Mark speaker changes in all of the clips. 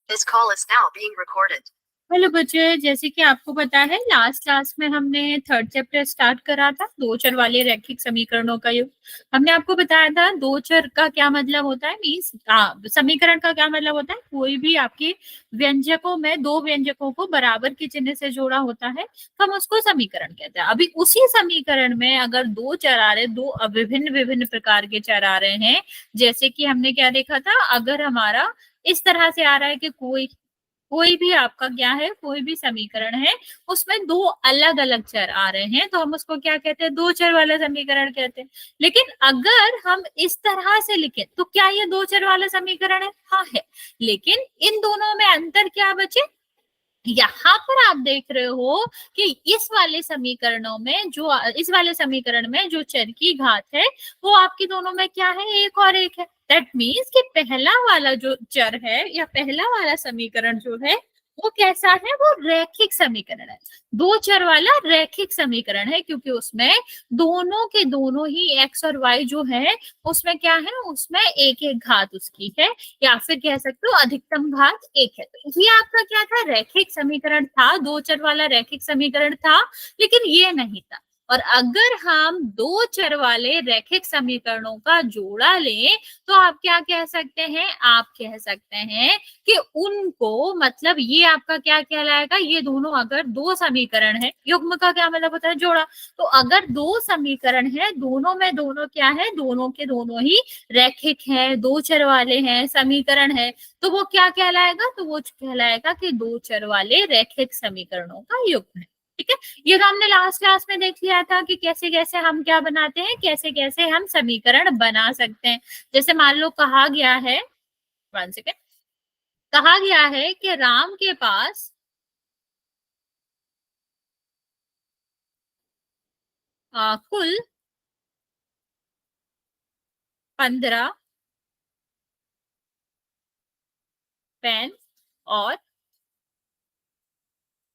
Speaker 1: This call is now being recorded.
Speaker 2: Hello बच्चे, जैसे कि आपको पता है लास्ट क्लास में हमने थर्ड चैप्टर स्टार्ट करा था, दो चर वाले रैखिक समीकरणों का योग। हमने आपको बताया था दो चर का क्या मतलब होता है, मीन्स समीकरण का क्या मतलब होता है, कोई भी आपके व्यंजकों में दो व्यंजकों को बराबर के चिन्ह से जोड़ा होता है तो हम उसको समीकरण कहते हैं। अभी उसी समीकरण में अगर दो चर आ रहे, दो विभिन्न विभिन्न प्रकार के चर आ रहे हैं, जैसे कि हमने क्या देखा था, अगर हमारा इस तरह से आ रहा है कि कोई कोई भी आपका क्या है, कोई भी समीकरण है उसमें दो अलग अलग चर आ रहे हैं तो हम उसको क्या कहते हैं, दो चर वाला समीकरण कहते हैं। लेकिन अगर हम इस तरह से लिखें तो क्या ये दो चर वाला समीकरण है? हाँ है। लेकिन इन दोनों में अंतर क्या बचे? यहाँ पर आप देख रहे हो कि इस वाले समीकरणों में जो इस वाले समीकरण में जो चर की घात है वो आपकी दोनों में क्या है, एक और एक है। दैट मीन्स कि पहला वाला जो चर है या पहला वाला समीकरण जो है वो कैसा है, वो रैखिक समीकरण है, दो चर वाला रैखिक समीकरण है, क्योंकि उसमें दोनों के दोनों ही एक्स और वाई जो है उसमें क्या है, उसमें एक एक घात उसकी है, या फिर कह सकते हो अधिकतम घात एक है। तो ये आपका क्या था, रैखिक समीकरण था, दो चर वाला रैखिक समीकरण था। लेकिन ये नहीं था। और अगर हम दो चर वाले रैखिक समीकरणों का जोड़ा लें तो आप क्या कह सकते हैं, आप कह सकते हैं कि उनको, मतलब ये आपका क्या कहलाएगा, ये दोनों अगर दो समीकरण है, युग्म का क्या मतलब होता है, जोड़ा। तो अगर दो समीकरण है, दोनों में दोनों क्या है, दोनों के दोनों ही रैखिक है, दो चर वाले हैं, समीकरण है, तो वो क्या कहलाएगा, तो वो कहलाएगा कि दो चर वाले रैखिक समीकरणों का युग्म है। ठीक है, ये तो हमने लास्ट क्लास में देख लिया था कि कैसे कैसे हम क्या बनाते हैं, कैसे कैसे हम समीकरण बना सकते हैं। जैसे मान लो कहा गया है, वन सेकेंड, कहा गया है कि राम के पास कुल 15 पेन और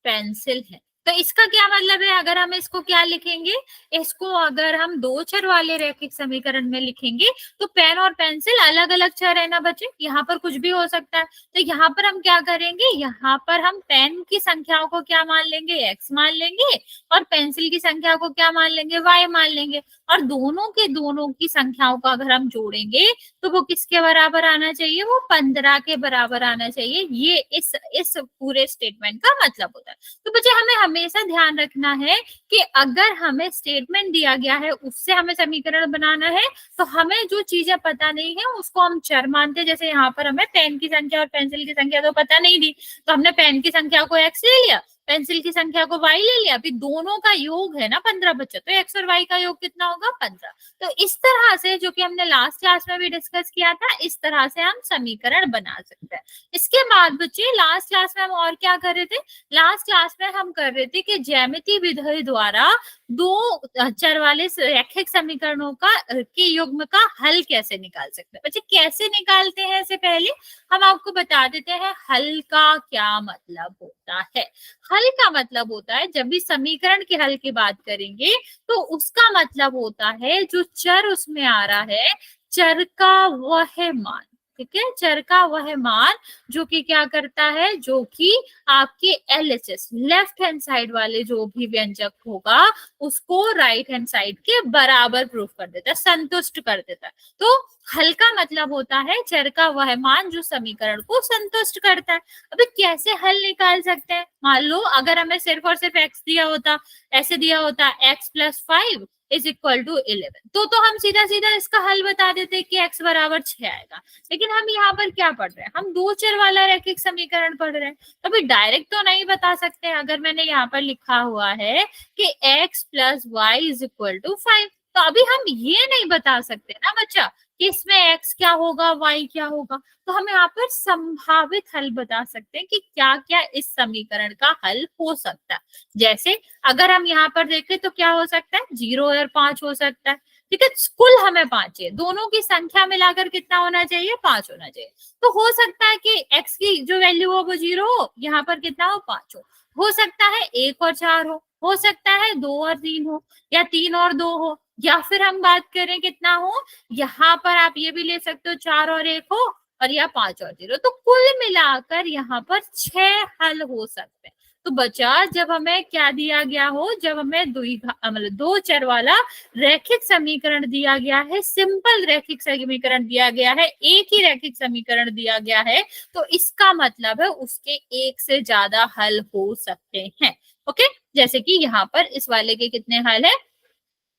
Speaker 2: पेंसिल है। तो इसका क्या मतलब है, अगर हम इसको क्या लिखेंगे, इसको अगर हम दो चर वाले रैखिक समीकरण में लिखेंगे तो पेन और पेंसिल अलग अलग चर है ना बच्चे, यहाँ पर कुछ भी हो सकता है। तो यहाँ पर हम क्या करेंगे, यहाँ पर हम पेन की संख्याओं को क्या मान लेंगे, एक्स मान लेंगे, और पेंसिल की संख्या को क्या मान लेंगे, वाई मान लेंगे। और दोनों के दोनों की संख्याओं को अगर हम जोड़ेंगे तो वो किसके बराबर आना चाहिए, वो 15 के बराबर आना चाहिए। ये इस पूरे स्टेटमेंट का मतलब होता है। तो बच्चे हमें हमेशा ध्यान रखना है कि अगर हमें स्टेटमेंट दिया गया है उससे हमें समीकरण बनाना है तो हमें जो चीजें पता नहीं है उसको हम चर मानते हैं। जैसे यहाँ पर हमें पेन की संख्या और पेंसिल की संख्या तो पता नहीं दी, तो हमने पेन की संख्या को एक्स ले लिया, पेंसिल की संख्या को वाई ले लिया, अभी दोनों का योग है ना 15 बच्चे, तो एक्स और वाई का योग कितना होगा, 15। तो इस तरह से, जो कि हमने लास्ट क्लास में भी डिस्कस किया था, इस तरह से हम समीकरण बना सकते हैं। इसके बाद बच्चे लास्ट क्लास में हम और क्या कर रहे थे, लास्ट क्लास में हम कर रहे थे कि ज्यामिति विधि द्वारा दो चर वाले रैखिक समीकरणों का के युग्म का हल कैसे निकाल सकते हैं। बच्चे कैसे निकालते हैं, इससे पहले हम आपको बता देते हैं हल का क्या मतलब होता है। हल का मतलब होता है, जब भी समीकरण के हल की बात करेंगे तो उसका मतलब होता है जो चर उसमें आ रहा है, चर का वह मान, ठीक है, चर का वह मान जो कि क्या करता है, जो कि आपके LHS लेफ्ट हैंड साइड वाले जो भी व्यंजक होगा उसको राइट हैंड साइड के बराबर प्रूफ कर देता है, संतुष्ट कर देता है। तो हल का मतलब होता है चर का वह मान जो समीकरण को संतुष्ट करता है। अभी कैसे हल निकाल सकते हैं, मान लो अगर हमें सिर्फ और सिर्फ x दिया होता, ऐसे दिया होता x+5 इज इक्वल टू 11, तो हम सीधा सीधा इसका हल बता देते कि x बराबर 6 आएगा। लेकिन हम यहाँ पर क्या पढ़ रहे हैं, हम दो चर वाला रैखिक समीकरण पढ़ रहे हैं, तो अभी डायरेक्ट तो नहीं बता सकते। अगर मैंने यहाँ पर लिखा हुआ है कि x+y इज इक्वल टू 5, तो अभी हम ये नहीं बता सकते ना बच्चा कि इसमें x क्या होगा, y क्या होगा। तो हम यहाँ पर संभावित हल बता सकते हैं कि क्या क्या इस समीकरण का हल हो सकता है। जैसे अगर हम यहाँ पर देखें तो क्या हो सकता है, 0 और 5 हो सकता है। ठीक है, कुल हमें 5 चाहिए, दोनों की संख्या मिलाकर कितना होना चाहिए, 5 होना चाहिए। तो हो सकता है कि x की जो वैल्यू हो वो 0 हो, यहाँ पर कितना हो, 5 हो सकता है 1 और 4 हो सकता है 2 और 3 हो, या 3 और 2 हो, या फिर हम बात करें कितना हो, यहाँ पर आप ये भी ले सकते हो 4 और 1 हो, और यहाँ 5 और 0, तो कुल मिलाकर यहाँ पर 6 हल हो सकते हैं। तो बचा जब हमें क्या दिया गया हो, जब हमें मतलब दो चर वाला रैखिक समीकरण दिया गया है, सिंपल रैखिक समीकरण दिया गया है, एक ही रैखिक समीकरण दिया गया है, तो इसका मतलब है उसके एक से ज्यादा हल हो सकते हैं। ओके, जैसे कि यहाँ पर इस वाले के कितने हल है,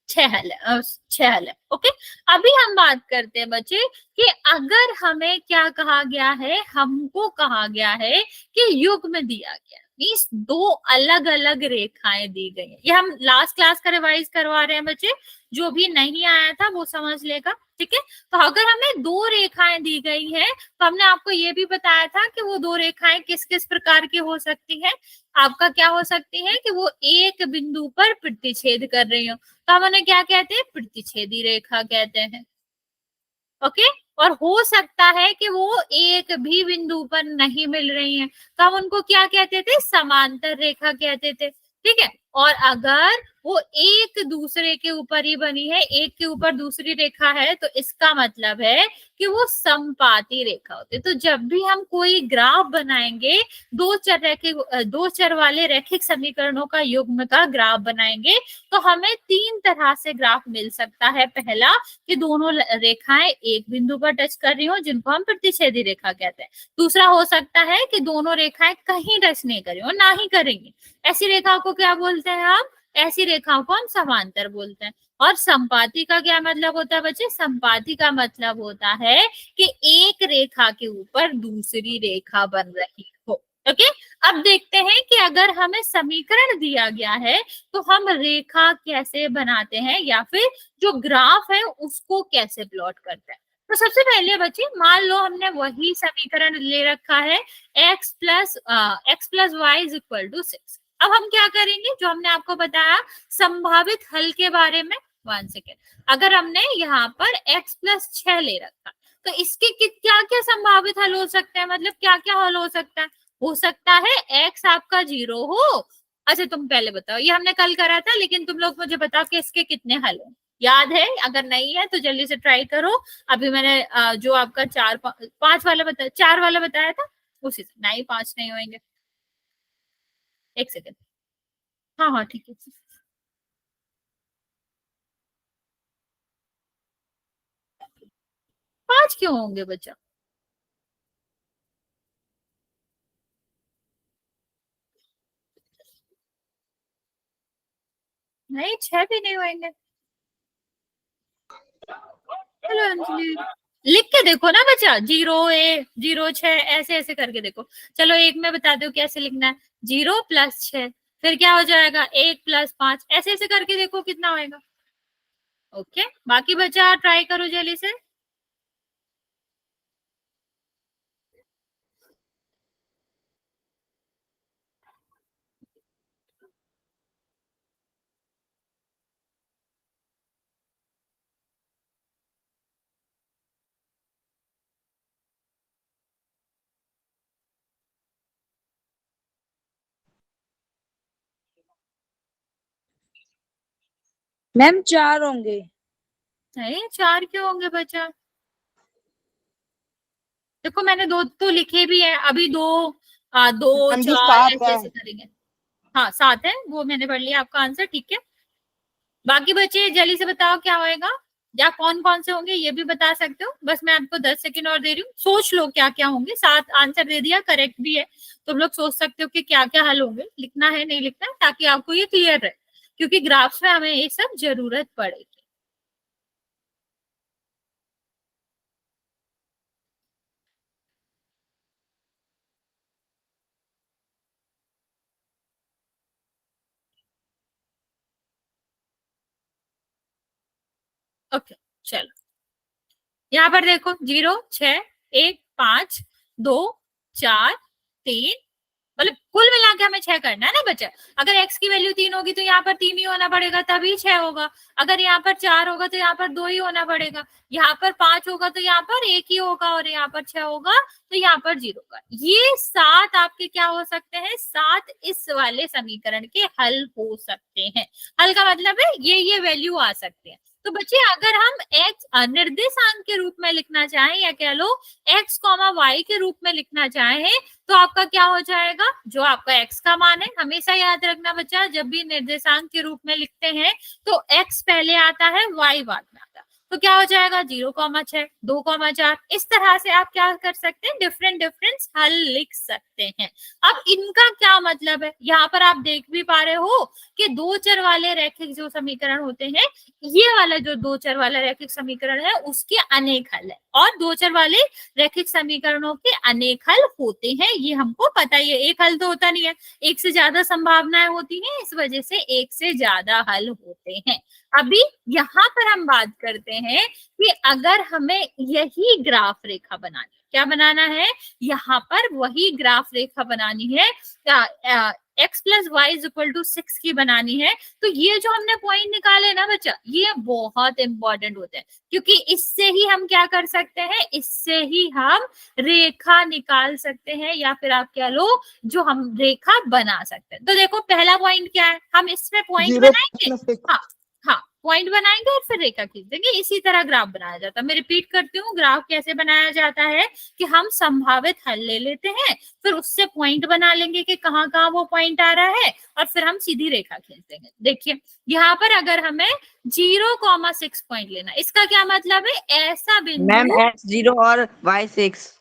Speaker 2: 6 हल है, 6 हल है। ओके, अभी हम बात करते हैं बच्चे कि अगर हमें क्या कहा गया है, हमको कहा गया है कि युग्म दिया गया, मीन्स दो अलग अलग रेखाएं दी गई है। ये हम लास्ट क्लास का रिवाइज करवा रहे हैं बच्चे, जो भी नहीं आया था वो समझ लेगा, ठीक है। तो अगर हमें दो रेखाएं दी गई है, तो हमने आपको ये भी बताया था कि वो दो रेखाएं किस किस प्रकार की हो सकती है। आपका क्या हो सकती है कि वो एक बिंदु पर प्रतिच्छेद कर रही हो, तो हम उन्हें क्या कहते हैं, प्रतिच्छेदी रेखा कहते हैं। ओके, और हो सकता है कि वो एक भी बिंदु पर नहीं मिल रही हैं, तो हम उनको क्या कहते थे, समांतर रेखा कहते थे, ठीक है। और अगर वो एक दूसरे के ऊपर ही बनी है, एक के ऊपर दूसरी रेखा है, तो इसका मतलब है कि वो समपाती रेखा होती है। तो जब भी हम कोई ग्राफ बनाएंगे, दो चर वाले रैखिक समीकरणों का युग्म का ग्राफ बनाएंगे, तो हमें तीन तरह से ग्राफ मिल सकता है। पहला कि दोनों रेखाएं एक बिंदु पर टच कर रही हो, जिनको हम प्रतिच्छेदी रेखा कहते हैं। दूसरा हो सकता है कि दोनों रेखाएं कहीं टच नहीं कर रही हो, ना ही करेंगी, ऐसी रेखा को क्या बोलते हैं हम, ऐसी रेखाओं को हम समांतर बोलते हैं। और संपाती का क्या मतलब होता है बच्चे, संपाती का मतलब होता है कि एक रेखा के ऊपर दूसरी रेखा बन रही हो। ओके, अब देखते हैं कि अगर हमें समीकरण दिया गया है तो हम रेखा कैसे बनाते हैं, या फिर जो ग्राफ है उसको कैसे प्लॉट करते हैं। तो सबसे पहले बच्चे मान लो हमने वही समीकरण ले रखा है, x plus y is equal to 6। अब हम क्या करेंगे, जो हमने आपको बताया संभावित हल के बारे में, 1 सेकेंड। अगर हमने यहाँ पर x प्लस 6 ले रखा, तो इसके क्या क्या संभावित हल हो सकते हैं, मतलब क्या क्या हल हो सकता है x आपका 0 हो। अच्छा तुम पहले बताओ, ये हमने कल करा था, लेकिन तुम लोग मुझे बताओ कि इसके कितने हल है, याद है? अगर नहीं है तो जल्दी से ट्राई करो। अभी मैंने जो आपका 4 5 वाला बताया, 4 वाला बताया था, उसी से नहीं, 5 नहीं होंगे। एक सेकेंड, हाँ हाँ ठीक है। 5 क्यों होंगे बच्चा? नहीं, 6 भी नहीं होंगे। हेलो अंजलि, लिख के देखो ना बच्चा, 0 6 ऐसे ऐसे करके देखो। चलो एक मैं बता दू कैसे लिखना है, 0 प्लस 6, फिर क्या हो जाएगा 1 प्लस 5, ऐसे ऐसे करके देखो कितना होएगा। ओके, बाकी बच्चा ट्राई करो जल्दी से।
Speaker 3: मैम 4 होंगे।
Speaker 2: नहीं, 4 क्यों होंगे बच्चा? देखो मैंने दो तो लिखे भी है, अभी दो 2
Speaker 3: हम जी
Speaker 2: 4
Speaker 3: 7
Speaker 2: ऐसे
Speaker 3: है।
Speaker 2: ऐसे करेंगे। हाँ 7 है, वो मैंने पढ़ लिया आपका आंसर, ठीक है। बाकी बच्चे जल्दी से बताओ क्या होएगा, या कौन कौन से होंगे ये भी बता सकते हो। बस मैं आपको 10 सेकंड और दे रही हूँ, सोच लो क्या क्या होंगे। 7 आंसर दे दिया, करेक्ट भी है। तुम लोग सोच सकते हो कि क्या क्या हल होंगे, लिखना है नहीं लिखना है, ताकि आपको ये क्लियर रहे, क्योंकि ग्राफ्स में हमें ये सब जरूरत पड़ेगी। ओके चलो, यहाँ पर देखो 0 6 1 5 2 4 3, मतलब कुल मिला के हमें 6 करना है ना बच्चा। अगर x की वैल्यू 3 होगी तो यहाँ पर 3 ही होना पड़ेगा, तभी 6 होगा। अगर यहाँ पर 4 होगा तो यहाँ पर 2 ही होना पड़ेगा। यहाँ पर 5 होगा तो यहाँ पर 1 ही होगा, और यहाँ पर 6 होगा तो यहाँ पर 0 होगा। ये 7 आपके क्या हो सकते हैं, 7 इस वाले समीकरण के हल हो सकते हैं। हल का मतलब है ये वैल्यू आ सकते हैं। तो बच्चे अगर हम x निर्देशांक के रूप में लिखना चाहें या कह लो x कॉमा y के रूप में लिखना चाहें तो आपका क्या हो जाएगा, जो आपका x का मान है, हमेशा याद रखना बच्चा जब भी निर्देशांक के रूप में लिखते हैं तो x पहले आता है, y बाद में आता है। तो क्या हो जाएगा 0,6, 2,4। इस तरह से आप क्या कर सकते हैं, डिफरेंट डिफरेंस हल लिख सकते हैं। अब इनका क्या मतलब है, यहाँ पर आप देख भी पा रहे हो कि दो चर वाले रैखिक जो समीकरण होते हैं, ये वाला जो दो चर वाला रैखिक समीकरण है उसके अनेक हल है, और दो चर वाले रैखिक समीकरणों के अनेक हल होते हैं, ये हमको पता ही है। एक हल तो होता नहीं है, एक से ज्यादा संभावनाएं होती हैं, इस वजह से एक से ज्यादा हल होते हैं। अभी यहाँ पर हम बात करते हैं कि अगर हमें यही ग्राफ रेखा बनानी, क्या बनाना है, यहाँ पर वही ग्राफ रेखा बनानी है, x plus y is equal to 6 की बनानी है, तो ये जो हमने पॉइंट निकाले ना बच्चा, ये बहुत इंपॉर्टेंट होते हैं, क्योंकि इससे ही हम क्या कर सकते हैं, इससे ही हम रेखा निकाल सकते हैं, या फिर आप कह लो जो हम रेखा बना सकते हैं। तो देखो पहला पॉइंट क्या है, हम इसमें पॉइंट बनाएंगे, हाँ हाँ पॉइंट बनाएंगे और फिर रेखा खींच देंगे, इसी तरह ग्राफ बनाया जाता है। मैं रिपीट करती हूँ, ग्राफ कैसे बनाया जाता है कि हम संभावित हल ले लेते हैं, फिर उससे पॉइंट बना लेंगे कि कहाँ कहाँ वो पॉइंट आ रहा है, और फिर हम सीधी रेखा खींच देंगे। देखिए यहाँ पर अगर हमें 0,6 पॉइंट लेना, इसका क्या मतलब है, ऐसा बिंदु,
Speaker 4: मैम x 0 और y 6।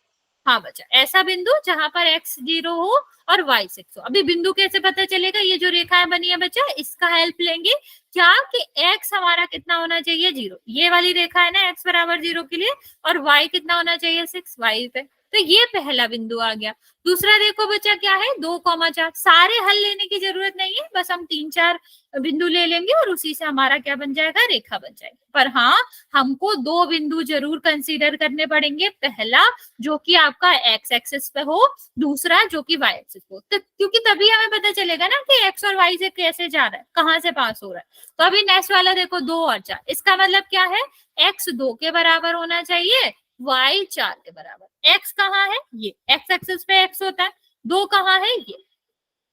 Speaker 2: हाँ बच्चा, ऐसा बिंदु जहां पर x 0 हो और y 6 हो। अभी बिंदु कैसे पता चलेगा, ये जो रेखाएं बनी है बच्चा, इसका हेल्प लेंगे क्या कि x हमारा कितना होना चाहिए 0, ये वाली रेखा है ना x बराबर 0 के लिए, और y कितना होना चाहिए 6 y पे, तो ये पहला बिंदु आ गया। दूसरा देखो बच्चा क्या है 2,4, सारे हल लेने की जरूरत नहीं है, बस हम 3-4 बिंदु ले लेंगे और उसी से हमारा क्या बन जाएगा, रेखा बन जाएगी। पर हाँ हमको दो बिंदु जरूर कंसीडर करने पड़ेंगे, पहला जो कि आपका x एक्सिस पे हो, दूसरा जो कि y एक्सिस पे हो, तो क्योंकि तभी हमें पता चलेगा ना कि x और y से कैसे जा रहा है, कहाँ से पास हो रहा है। तो अभी नेक्स्ट वाला देखो 2 और 4, इसका मतलब क्या है, x 2 के बराबर होना चाहिए, y 4 के बराबर। x कहाँ है, ये x एक्सिस पे x होता है, 2 कहाँ है, ये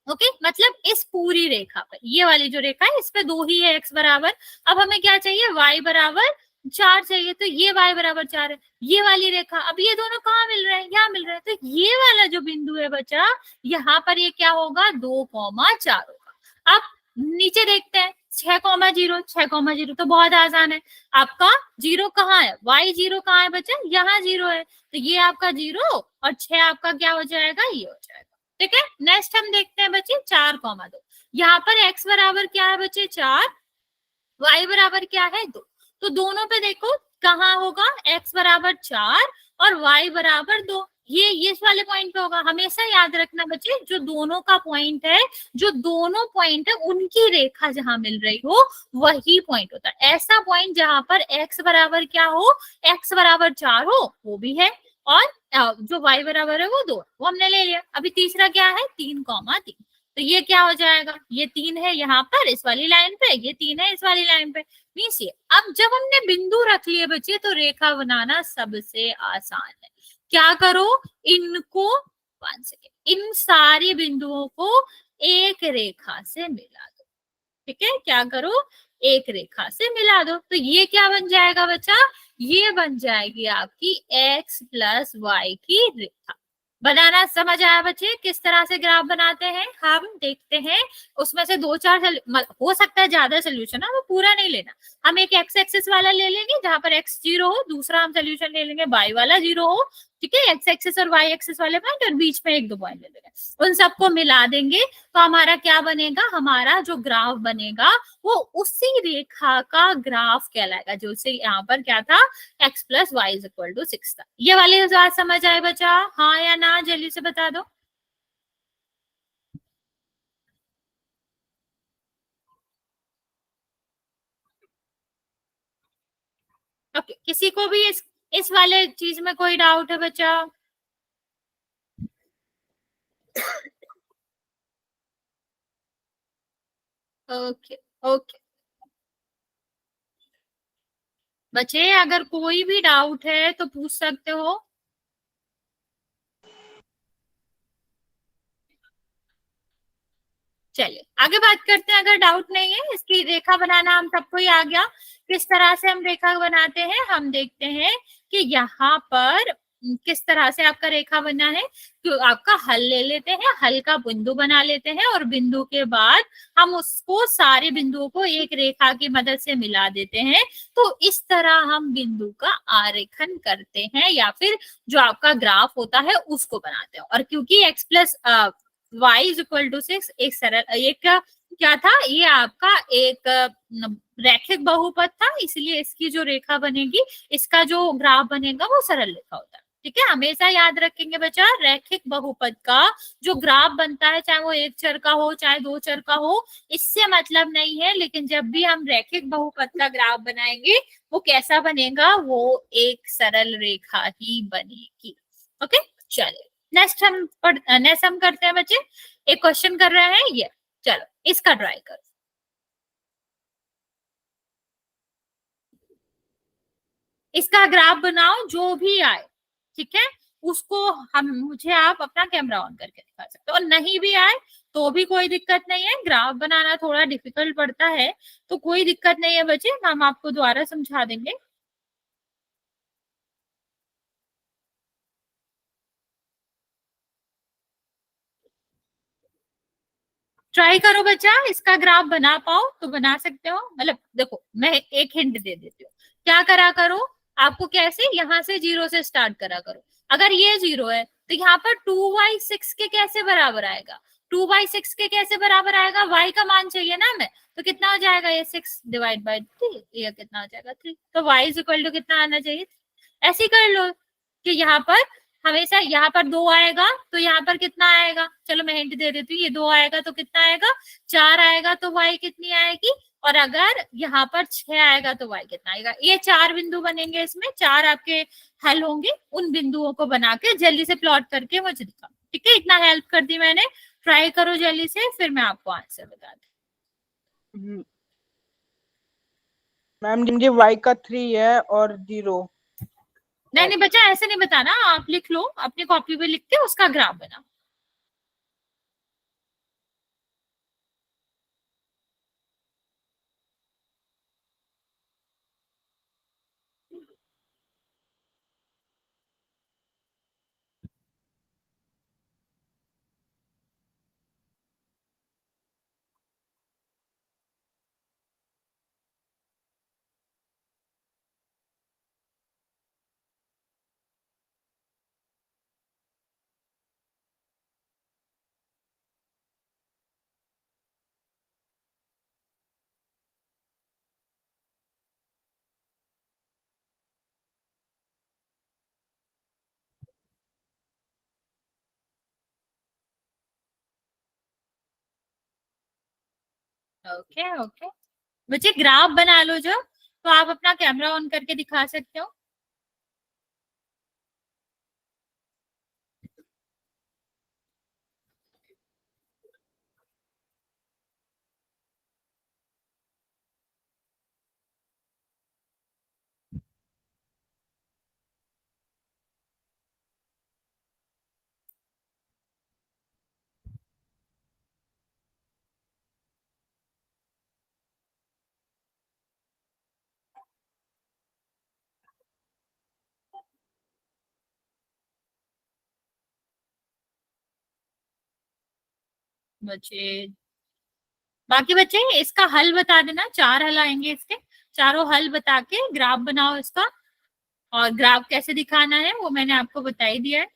Speaker 2: ओके मतलब इस पूरी रेखा पर, ये वाली जो रेखा है इस पे 2 ही है x बराबर। अब हमें क्या चाहिए, y बराबर 4 चाहिए, तो ये y बराबर 4 है, ये वाली रेखा, अब ये दोनों कहाँ मिल रहे हैं, यहाँ मिल रहे हैं, तो ये वाला जो बिंदु है बच्चा, यहाँ पर ये क्या होगा 2,4 होगा। अब नीचे देखते हैं 6,0, 6,0 तो बहुत आसान है, आपका 0 कहाँ है, y 0 कहाँ है बच्चा, यहाँ 0 है, तो ये आपका 0 और 6 आपका क्या हो जाएगा, ये हो जाएगा। ठीक है, नेक्स्ट हम देखते हैं बच्चे 4,2, यहाँ पर x बराबर क्या है बच्चे 4, y बराबर क्या है 2, तो दोनों पे देखो कहाँ होगा, x बराबर 4 और y बराबर 2, ये इस वाले पॉइंट पे होगा। हमेशा याद रखना बच्चे, जो दोनों का पॉइंट है, जो दोनों पॉइंट है उनकी रेखा जहां मिल रही हो वही पॉइंट होता है। ऐसा पॉइंट जहां पर x बराबर क्या हो, x बराबर 4 हो वो भी है, और जो y बराबर है वो 2, वो हमने ले लिया। अभी तीसरा क्या है 3,3, तो ये क्या हो जाएगा, ये 3 है यहाँ पर इस वाली लाइन पे, ये 3 है इस वाली लाइन पे, मीन्स ये। अब जब हमने बिंदु रख लिए बच्चे तो रेखा बनाना सबसे आसान है। क्या करो, इनको 1 सेकेंड, इन सारे बिंदुओं को एक रेखा से मिला दो। ठीक है, क्या करो, एक रेखा से मिला दो, तो ये क्या बन जाएगा बच्चा, ये बन जाएगी आपकी x प्लस वाई की रेखा। बनाना समझ आया बच्चे, किस तरह से ग्राफ बनाते हैं, हम देखते हैं। उसमें से 2-4 हो सकता है ज्यादा सोल्यूशन है, वो पूरा नहीं लेना। हम एक x एक्सिस वाला ले लेंगे जहां पर x 0 हो, दूसरा हम सोल्यूशन ले लेंगे y वाला 0 हो, ठीक है, x एक्सिस और y एक्सिस वाले पॉइंट, और बीच में 1-2 पॉइंट ले लेंगे, उन सबको मिला देंगे, तो हमारा क्या बनेगा, हमारा जो ग्राफ बनेगा वो उसी रेखा का ग्राफ कहलाएगा, जो से यहाँ पर क्या था x plus y is equal to 6 था। ये वाली बात समझ आए बच्चा, हाँ या ना, जल्दी से बता दो। ओके, किसी को भी इस वाले चीज में कोई डाउट है बच्चा? ओके ओके बच्चे, अगर कोई भी डाउट है तो पूछ सकते हो। चलिए आगे बात करते हैं। अगर डाउट नहीं है, इसकी रेखा बनाना हम सबको ही आ गया। किस तरह से हम रेखा बनाते हैं हम देखते हैं कि यहाँ पर किस तरह से आपका रेखा बना है। तो आपका हल ले लेते हैं, हल का बिंदु बना लेते हैं और बिंदु के बाद हम उसको सारे बिंदुओं को एक रेखा की मदद से मिला देते हैं। तो इस तरह हम बिंदु का आरेखन करते हैं या फिर जो आपका ग्राफ होता है उसको बनाते हैं। और क्योंकि x plus y is equal to 6 एक सरल एक क्या था, ये आपका एक रैखिक बहुपद था, इसलिए इसकी जो रेखा बनेगी, इसका जो ग्राफ बनेगा वो सरल रेखा होता है। ठीक है, हमेशा याद रखेंगे बच्चा, रैखिक बहुपद का जो ग्राफ बनता है, चाहे वो एक चर का हो चाहे दो चर का हो, इससे मतलब नहीं है। लेकिन जब भी हम रैखिक बहुपद का ग्राफ बनाएंगे वो कैसा बनेगा, वो एक सरल रेखा ही बनेगी। ओके, चलिए नेक्स्ट हम करते हैं बच्चे। एक क्वेश्चन कर रहे हैं ये, चलो इसका ट्राई करो। इसका ग्राफ बनाओ जो भी आए, ठीक है, उसको मुझे आप अपना कैमरा ऑन करके दिखा सकते हो। और नहीं भी आए तो भी कोई दिक्कत नहीं है, ग्राफ बनाना थोड़ा डिफिकल्ट पड़ता है तो कोई दिक्कत नहीं है बच्चे, हम आपको दोबारा समझा देंगे। ट्राई करो बच्चा, इसका ग्राफ बना पाओ तो बना सकते हो। मतलब देखो मैं एक हिंट दे देती हूँ, क्या करा करो, आपको कैसे यहाँ से 0 से स्टार्ट करा करो। अगर ये 0 है तो यहाँ पर 2y6 के कैसे बराबर आएगा, 2y6 के कैसे बराबर आएगा, y का मान चाहिए ना हमें, तो कितना हो जाएगा, ये 6 डिवाइड बाई 3, ये कितना हो जाएगा 3, तो y इज इक्वल टू कितना आना चाहिए। ऐसे ही कर लो कि यहाँ पर हमेशा यहाँ पर 2 आएगा तो यहाँ पर कितना आएगा, चलो मैं हिंट दे देती हूँ, ये 2 आएगा तो कितना आएगा, 4 आएगा तो y कितनी आएगी, और अगर यहाँ पर 6 आएगा तो y कितना आएगा। ये 4 बिंदु बनेंगे, इसमें 4 आपके हल होंगे। उन बिंदुओं को बना के जल्दी से प्लॉट करके मुझे दिखाओ। ठीक है, इतना हेल्प कर दी मैंने, ट्राई करो जल्दी से, फिर मैं आपको आंसर बता दूँ।
Speaker 5: मैम ये y का 3 है और 0।
Speaker 2: नहीं नहीं बच्चा, ऐसे नहीं बताना, आप लिख लो अपनी कॉपी पे, लिख के उसका ग्राफ बना। ओके ओके बच्चे, ग्राफ बना लो जो, तो आप अपना कैमरा ऑन करके दिखा सकते हो। बच्चे बाकी बच्चे इसका हल बता देना, 4 हल आएंगे इसके, चारों हल बता के ग्राफ बनाओ इसका। और ग्राफ कैसे दिखाना है वो मैंने आपको बता ही दिया है।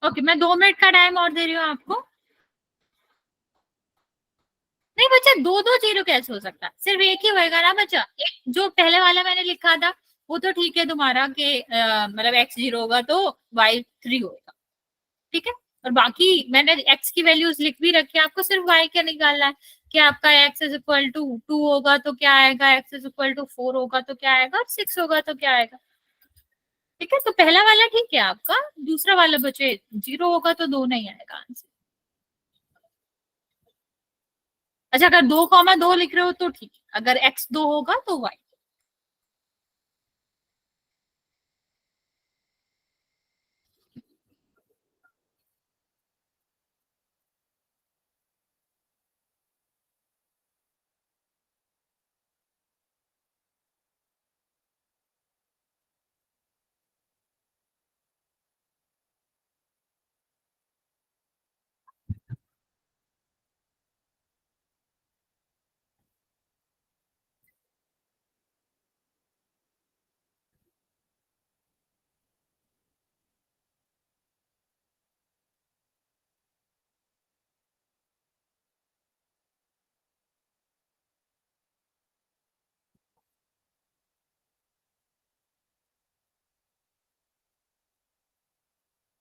Speaker 2: ओके, मैं 2 मिनट का टाइम और दे रही हूँ आपको। नहीं बच्चा, दो दो जीरो कैसे हो सकता है, सिर्फ एक ही होएगा ना बच्चा। एक जो पहले वाला मैंने लिखा था वो तो ठीक है तुम्हारा कि मतलब x 0 होगा तो y 3 होगा, ठीक है। और बाकी मैंने x की वैल्यूज लिख भी रखी है, आपको सिर्फ y क्या निकालना है। कि आपका x इज इक्वल टू 2 होगा तो क्या आएगा, x इज इक्वल टू 4 होगा तो क्या आएगा, और 6 होगा तो क्या आएगा। ठीक है, तो पहला वाला ठीक है आपका, दूसरा वाला बचे 0 होगा तो 2 नहीं आएगा आंसर। अच्छा, अगर 2,2 लिख रहे हो तो ठीक है, अगर x 2 होगा तो y।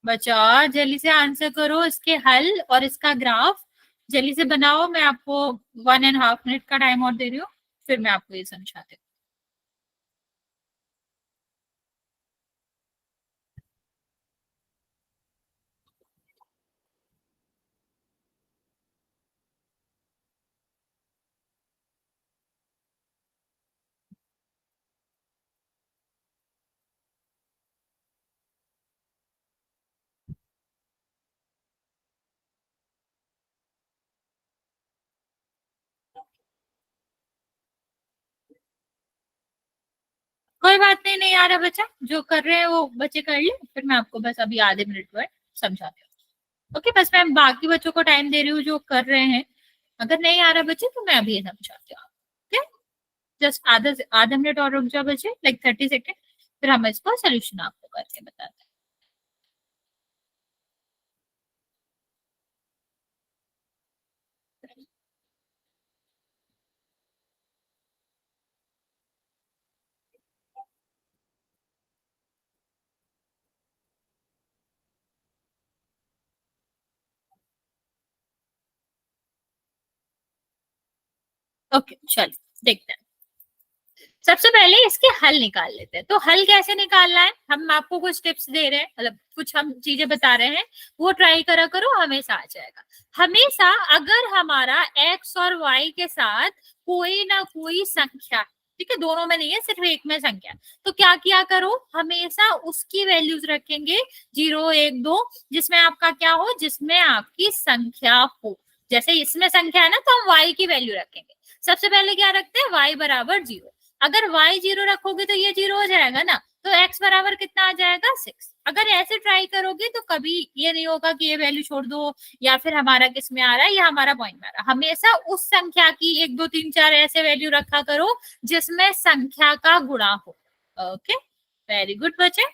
Speaker 2: बच्चा जल्दी से आंसर करो, इसके हल और इसका ग्राफ जल्दी से बनाओ। मैं आपको 1.5 मिनट का टाइम और दे रही हूँ, फिर मैं आपको ये समझाती हूँ। कोई बात नहीं, नहीं आ रहा बच्चा, जो कर रहे हैं वो बच्चे कर ले, फिर मैं आपको बस अभी आधे मिनट में समझाती हूँ। ओके, बस मैं बाकी बच्चों को टाइम दे रही हूँ जो कर रहे हैं। अगर नहीं आ रहा बच्चे तो मैं अभी समझाती हूँ। ओके, जस्ट आधा आधा मिनट और रुक जाओ बच्चे, लाइक 30 सेकेंड, फिर हम इसको सोल्यूशन आपको करके बताते हैं। ओके, चलो देखते हैं। सबसे पहले इसके हल निकाल लेते हैं। तो हल कैसे निकालना है, हम आपको कुछ टिप्स दे रहे हैं, मतलब कुछ हम चीजें बता रहे हैं, वो ट्राई करा करो, हमेशा आ जाएगा। हमेशा अगर हमारा x और y के साथ कोई ना कोई संख्या, ठीक है, दोनों में नहीं है, सिर्फ एक में संख्या, तो क्या किया करो, हमेशा उसकी वैल्यूज रखेंगे 0, 1, 2, जिसमें आपका क्या हो, जिसमें आपकी संख्या हो। जैसे इसमें संख्या है ना, तो हम y की वैल्यू रखेंगे। सबसे पहले क्या रखते हैं, y बराबर 0। अगर y 0 रखोगे तो ये 0 हो जाएगा ना, तो x बराबर कितना आ जाएगा, 6। अगर ऐसे ट्राई करोगे तो कभी ये नहीं होगा कि ये वैल्यू छोड़ दो, या फिर हमारा किस में आ रहा है, या हमारा पॉइंट में आ रहा है। हमेशा उस संख्या की 1, 2, 3, 4 ऐसे वैल्यू रखा करो जिसमें संख्या का गुणा हो। ओके, वेरी गुड बच्चे,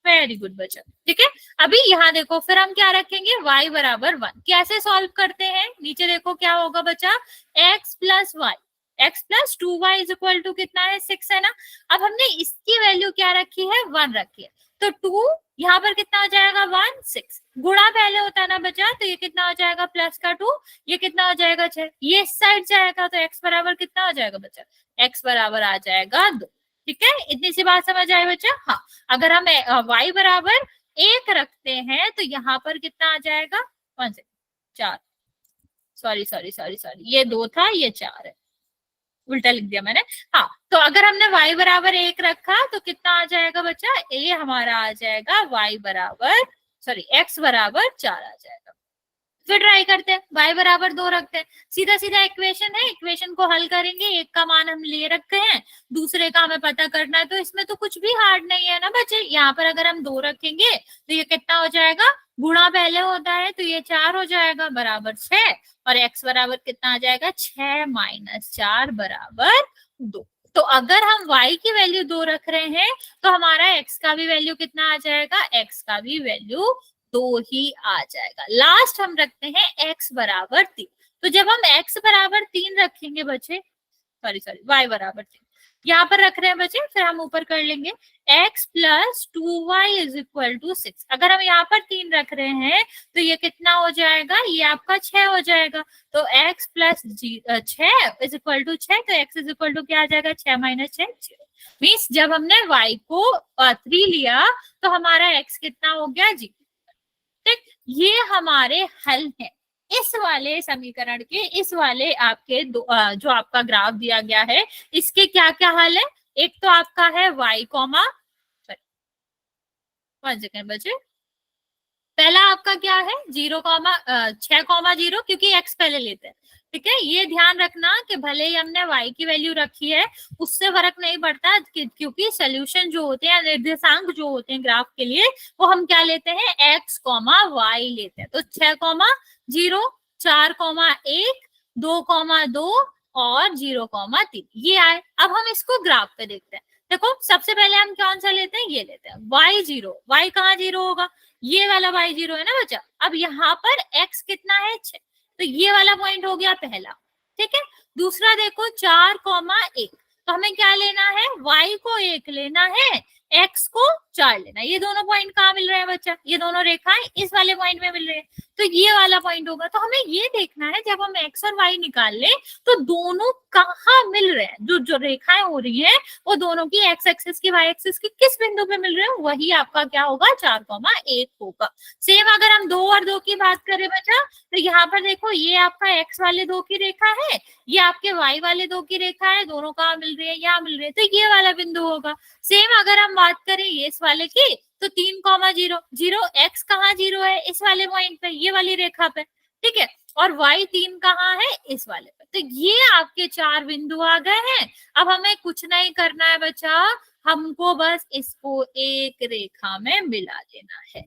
Speaker 2: वेरी गुड बच्चा। ठीक है, अभी यहाँ देखो, फिर हम क्या रखेंगे, y बराबर 1। कैसे सॉल्व करते हैं, नीचे देखो क्या होगा बच्चा, x plus y, x plus 2y is equal to कितना है, 6 है ना। अब हमने इसकी वैल्यू क्या रखी है, 1 रखी है, तो 2 यहाँ पर कितना हो जाएगा, 1, 6। गुणा पहले होता है ना बच्चा, तो ये कितना हो जाएगा, प्लस का 2, ये कितना हो जाएगा 6, ये इस साइड जाएगा, तो x बराबर कितना हो जाएगा बच्चा, x बराबर आ जाएगा 2। ठीक है, इतनी सी बात समझ आए बच्चा। हाँ, अगर हम y बराबर 1 रखते हैं तो यहाँ पर कितना आ जाएगा, 1 से 4, सॉरी सॉरी सॉरी सॉरी, ये 2 था, ये 4 है, उल्टा लिख दिया मैंने। हाँ, तो अगर हमने y बराबर 1 रखा तो कितना आ जाएगा बच्चा, ये हमारा आ जाएगा y बराबर, सॉरी, x बराबर 4 आ जाएगा। फिर ट्राई करते हैं, y बराबर 2 रखते हैं, सीधा सीधा इक्वेशन है, इक्वेशन को हल करेंगे, एक का मान हम ले रखे हैं, दूसरे का हमें पता करना है, तो इसमें तो कुछ भी हार्ड नहीं है ना बच्चे। यहाँ पर अगर हम 2 रखेंगे तो ये कितना हो जाएगा, गुणा पहले होता है, तो ये 4 हो जाएगा, बराबर 6, और x बराबर कितना आ जाएगा, 6 माइनस 4 बराबर 2। तो अगर हम y की वैल्यू 2 रख रहे हैं तो हमारा x का भी वैल्यू कितना आ जाएगा, x का भी वैल्यू 2 ही आ जाएगा। लास्ट हम रखते हैं x बराबर 3। तो जब हम x बराबर 3 रखेंगे बच्चे, सॉरी y बराबर 3 यहाँ पर रख रहे हैं बच्चे, फिर हम ऊपर कर लेंगे x plus 2y is equal to 6। अगर हम यहाँ पर 3 रख रहे हैं तो ये कितना हो जाएगा, ये आपका 6 हो जाएगा। तो x plus 6 is equal to 6, तो x इज इक्वल टू क्या आ जाएगा, 6 माइनस 6 0। मीन्स जब हमने y को 3 लिया तो हमारा x कितना हो गया, 0। ठीक, ये हमारे हल है इस वाले समीकरण के, इस वाले आपके जो आपका ग्राफ दिया गया है इसके क्या क्या हल है। एक तो आपका है y कॉमा, 1 सेकेंड बच्चे, पहला आपका क्या है 0 कॉमा 6 कॉमा 0, क्योंकि x पहले लेते हैं। ठीक है, ये ध्यान रखना कि भले ही हमने y की वैल्यू रखी है उससे फर्क नहीं पड़ता, क्योंकि सोल्यूशन जो होते हैं, निर्देशांक जो होते हैं ग्राफ के लिए, वो हम क्या लेते हैं, x कॉमा y लेते हैं। तो 6 कॉमा 0, 4 कॉमा 1, 2 कॉमा 2 और 0 कॉमा 3 ये आए। अब हम इसको ग्राफ पे देखते हैं। देखो सबसे पहले हम कौन सा लेते हैं, ये लेते हैं y0। y कहाँ 0 होगा, ये वाला y0 है ना बच्चा। अब यहाँ पर x कितना है, 6, तो ये वाला पॉइंट हो गया पहला। ठीक है, दूसरा देखो 4 कॉमा 1, तो हमें क्या लेना है, y को 1 लेना है, x को 4 लेना है। ये दोनों पॉइंट कहाँ मिल रहे हैं बच्चा, ये दोनों रेखाएं इस वाले पॉइंट में मिल रहे हैं, तो ये वाला पॉइंट होगा। तो हमें ये देखना है जब हम x और y निकाल ले तो दोनों कहाँ मिल रहे हैं, जो रेखाएं हो रही हैं वो दोनों की x एक्सिस की y एक्सिस की किस बिंदु पे मिल रहे हैं, वही आपका क्या होगा, 4,1 होगा। सेम अगर हम 2 और 2 की बात करें बच्चा, तो यहाँ पर देखो ये आपका x वाले 2 की रेखा है, ये आपके y वाले 2 की रेखा है, दोनों कहाँ मिल रही है, यहाँ मिल रही है, तो ये वाला बिंदु होगा। सेम अगर हम बात करें ये इस वाले की, तो 3 कॉमा 0, 0 x कहाँ 0 है, इस वाले पॉइंट पे, ये वाली रेखा पे। ठीक है, और y 3 कहाँ है, इस वाले पे। तो ये आपके 4 बिंदु आ गए हैं। अब हमें कुछ नहीं करना है बच्चा, हमको बस इसको एक रेखा में मिला देना है।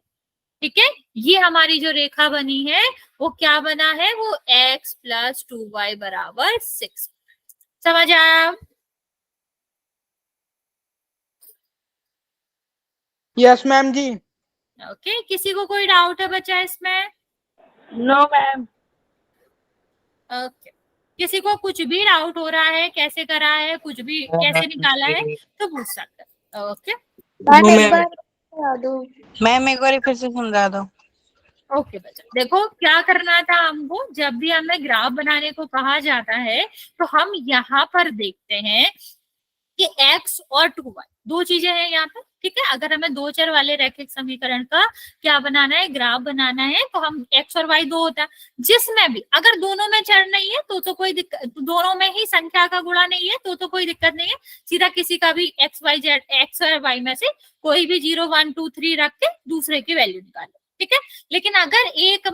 Speaker 2: ठीक है, ये हमारी जो रेखा बनी है वो क्या बना है, वो x प्लस 2y बराबर 6। समझ आया?
Speaker 5: यस मैम जी।
Speaker 2: ओके, किसी को कोई डाउट है बच्चा इसमें?
Speaker 3: No ma'am.
Speaker 2: ओके, किसी को कुछ भी डाउट हो रहा है, कैसे करा है, कुछ भी कैसे निकाला है तो पूछ सकते हैं। ओके
Speaker 4: मैम एक बार फिर से समझा दो।
Speaker 2: ओके बच्चा, देखो क्या करना था हमको, जब भी हमें ग्राफ बनाने को कहा जाता है तो हम यहाँ पर देखते हैं कि x और 2y दो चीजें हैं यहाँ पर। ठीक है, अगर हमें 2 चर वाले रैखिक समीकरण का क्या बनाना है, ग्राफ बनाना है, तो हम x और y 2 होता है, जिसमें भी अगर दोनों में चर नहीं है तो कोई दिक्कत, दोनों में ही संख्या का गुणा नहीं है तो कोई दिक्कत नहीं है, सीधा किसी का भी x और y में से कोई भी 0 1 2 3 रख के दूसरे की वैल्यू निकालो। ठीक है, लेकिन अगर एक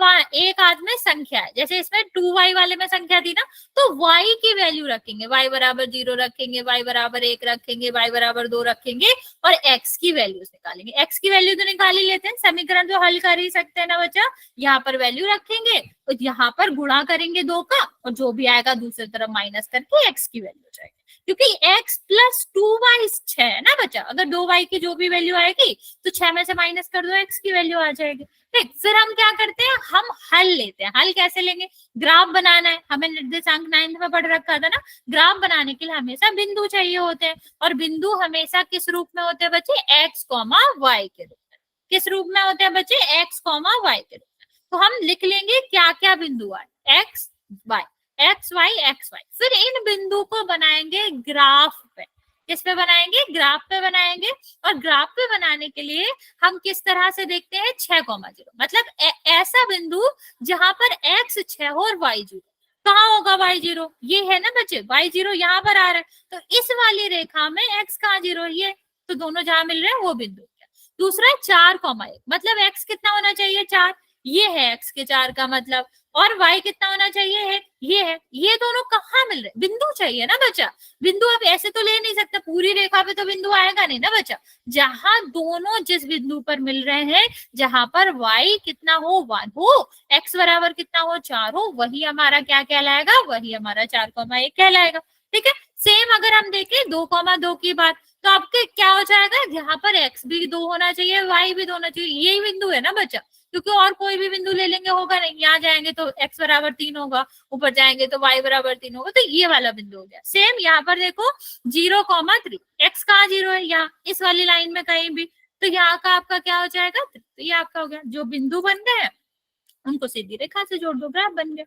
Speaker 2: आध में संख्या है, जैसे इसमें 2y वाले में संख्या थी ना, तो y की वैल्यू रखेंगे, y बराबर 0 रखेंगे, y बराबर 1 रखेंगे, y बराबर 2 रखेंगे और x की वैल्यूज निकालेंगे। x की वैल्यू तो निकाल ही लेते हैं, समीकरण तो हल कर ही सकते हैं ना बच्चा। यहाँ पर वैल्यू रखेंगे और यहाँ पर गुणा करेंगे 2 का, और जो भी आएगा दूसरी तरफ माइनस करके x की वैल्यू हो जाएगी, क्योंकि x प्लस 2y 6 है ना बच्चा। अगर 2y की जो भी वैल्यू आएगी तो 6 में से माइनस कर दो, x की वैल्यू आ जाएगी। ठीक, फिर हम क्या करते हैं, हम हल लेते हैं। हल कैसे लेंगे, ग्राफ बनाना है, हमें निर्देशांक 9th में पढ़ रखा था ना, ग्राफ बनाने के लिए हमेशा बिंदु चाहिए होते हैं, और बिंदु हमेशा किस रूप में होते हैं बच्चे, x कॉमा y के रूप में। किस रूप में होते हैं बच्चे, x कॉमा y के रूप में। तो हम लिख लेंगे क्या क्या बिंदु आए, x y x y x y, फिर इन बिंदु को बनाएंगे ग्राफ पे। किस पे बनाएंगे, ग्राफ पे बनाएंगे। और ग्राफ पे बनाने के लिए हम किस तरह से देखते हैं, 6,0, मतलब ऐसा बिंदु जहां पर x 6 हो और y 0। कहाँ होगा y0, ये है ना बच्चे, y0 यहाँ पर आ रहा है, तो इस वाली रेखा में x कहाँ 0 ये, तो दोनों जहां मिल रहे हैं वो बिंदु। दूसरा 4,1, मतलब x कितना होना चाहिए, 4, ये है x के 4 का मतलब, और y कितना होना चाहिए है, ये है। ये दोनों कहाँ मिल रहे हैं, बिंदु चाहिए ना बच्चा। बिंदु आप ऐसे तो ले नहीं सकते, पूरी रेखा पे तो बिंदु आएगा नहीं ना बच्चा। जहां दोनों जिस बिंदु पर मिल रहे हैं, जहां पर y कितना हो, 1 हो, x बराबर कितना हो, 4 हो, वही हमारा क्या कहलाएगा, वही हमारा 4,1 कहलाएगा। ठीक है, सेम अगर हम देखें 2,2 की बात, तो आपके क्या हो जाएगा, यहाँ पर x भी 2 होना चाहिए, y भी 2 होना चाहिए, यही बिंदु है ना बच्चा। क्योंकि और कोई भी बिंदु ले लेंगे होगा नहीं, यहाँ जाएंगे तो x बराबर 3 होगा, ऊपर जाएंगे तो y बराबर 3 होगा, तो ये वाला बिंदु हो गया। सेम यहाँ पर देखो 0,3, x कहाँ 0 है, यहाँ इस वाली लाइन में कहीं भी, तो यहाँ का आपका क्या हो जाएगा, तो ये आपका हो गया। जो बिंदु बन गए हैं उनको सीधी रेखा से जोड़ दो, ग्राफ बन गया।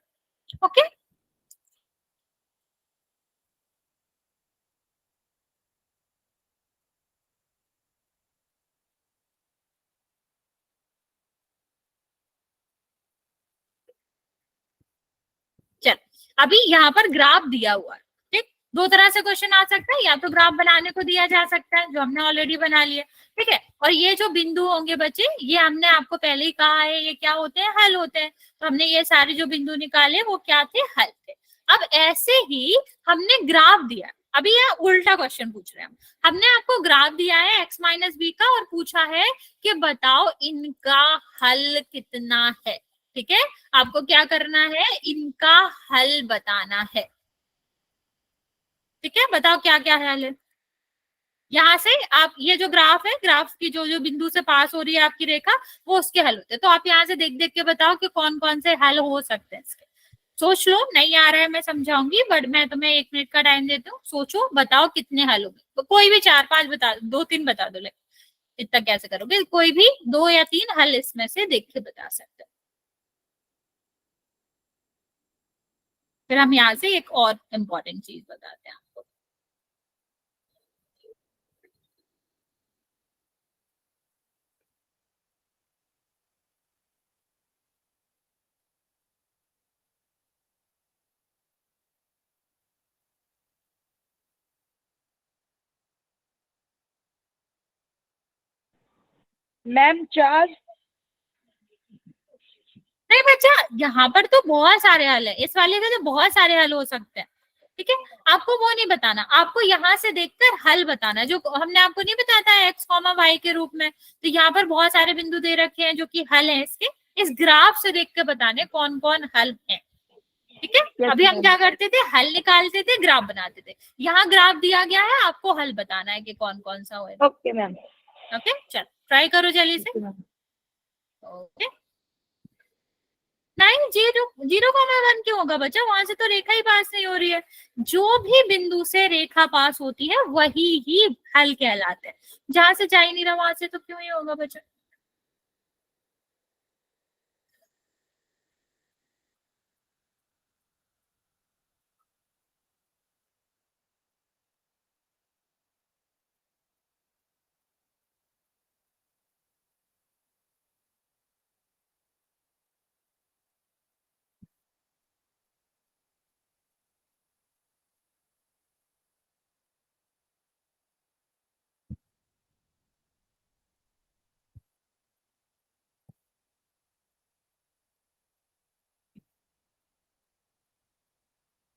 Speaker 2: ओके, चल अभी यहाँ पर ग्राफ दिया हुआ है, ठीक, दो तरह से क्वेश्चन आ सकता है, या तो ग्राफ बनाने को दिया जा सकता है जो हमने ऑलरेडी बना लिया, ठीक है, और ये जो बिंदु होंगे बच्चे, ये हमने आपको पहले ही कहा है ये क्या होते हैं, हल होते हैं। तो हमने ये सारे जो बिंदु निकाले वो क्या थे, हल थे। अब ऐसे ही हमने ग्राफ दिया, अभी यह उल्टा क्वेश्चन पूछ रहे हैं हमने आपको ग्राफ दिया है x माइनस बी का और पूछा है कि बताओ इनका हल कितना है, ठीक है, आपको क्या करना है, इनका हल बताना है, ठीक है, बताओ क्या क्या हल है। यहाँ से आप ये जो ग्राफ है, ग्राफ की जो जो बिंदु से पास हो रही है आपकी रेखा, वो उसके हल होते हैं। तो आप यहाँ से देख देख के बताओ कि कौन कौन से हल हो सकते हैं इसके। सोच लो, नहीं आ रहा है मैं समझाऊंगी, बट मैं तुम्हें 1 मिनट का टाइम देती हूँ, सोचो बताओ कितने हल होंगे, तो कोई भी 4-5 बता दो, 2-3 बता दो, लेकिन इतना कैसे करोगे, कोई भी 2 या 3 हल इसमें से देख के बता सकते हैं। फिर हम यहाँ से एक और इम्पोर्टेंट चीज बताते हैं आपको।
Speaker 3: मैम 4।
Speaker 2: नहीं बच्चा, यहाँ पर तो बहुत सारे हल है, इस वाले के तो बहुत सारे हल हो सकते हैं, ठीक है, आपको वो नहीं बताना, आपको यहाँ से देखकर हल बताना, जो हमने आपको नहीं बताया था x, y के रूप में, तो यहाँ पर बहुत सारे बिंदु दे रखे हैं जो कि हल है इसके, इस ग्राफ से देख के बताने कौन कौन हल है, ठीक है। अभी हम क्या करते थे, हल निकालते थे, ग्राफ बनाते थे, यहाँ ग्राफ दिया गया है, आपको हल बताना है कि कौन कौन सा हो।
Speaker 3: Okay ma'am.
Speaker 2: ओके, चल ट्राई करो जल्दी से। ओके, नहीं, 0,1 क्यों होगा बच्चा, वहां से तो रेखा ही पास नहीं हो रही है, जो भी बिंदु से रेखा पास होती है वही ही हल कहलाते हैं, जहां से जा ही नहीं रहा वहां से तो क्यों ही होगा बच्चा।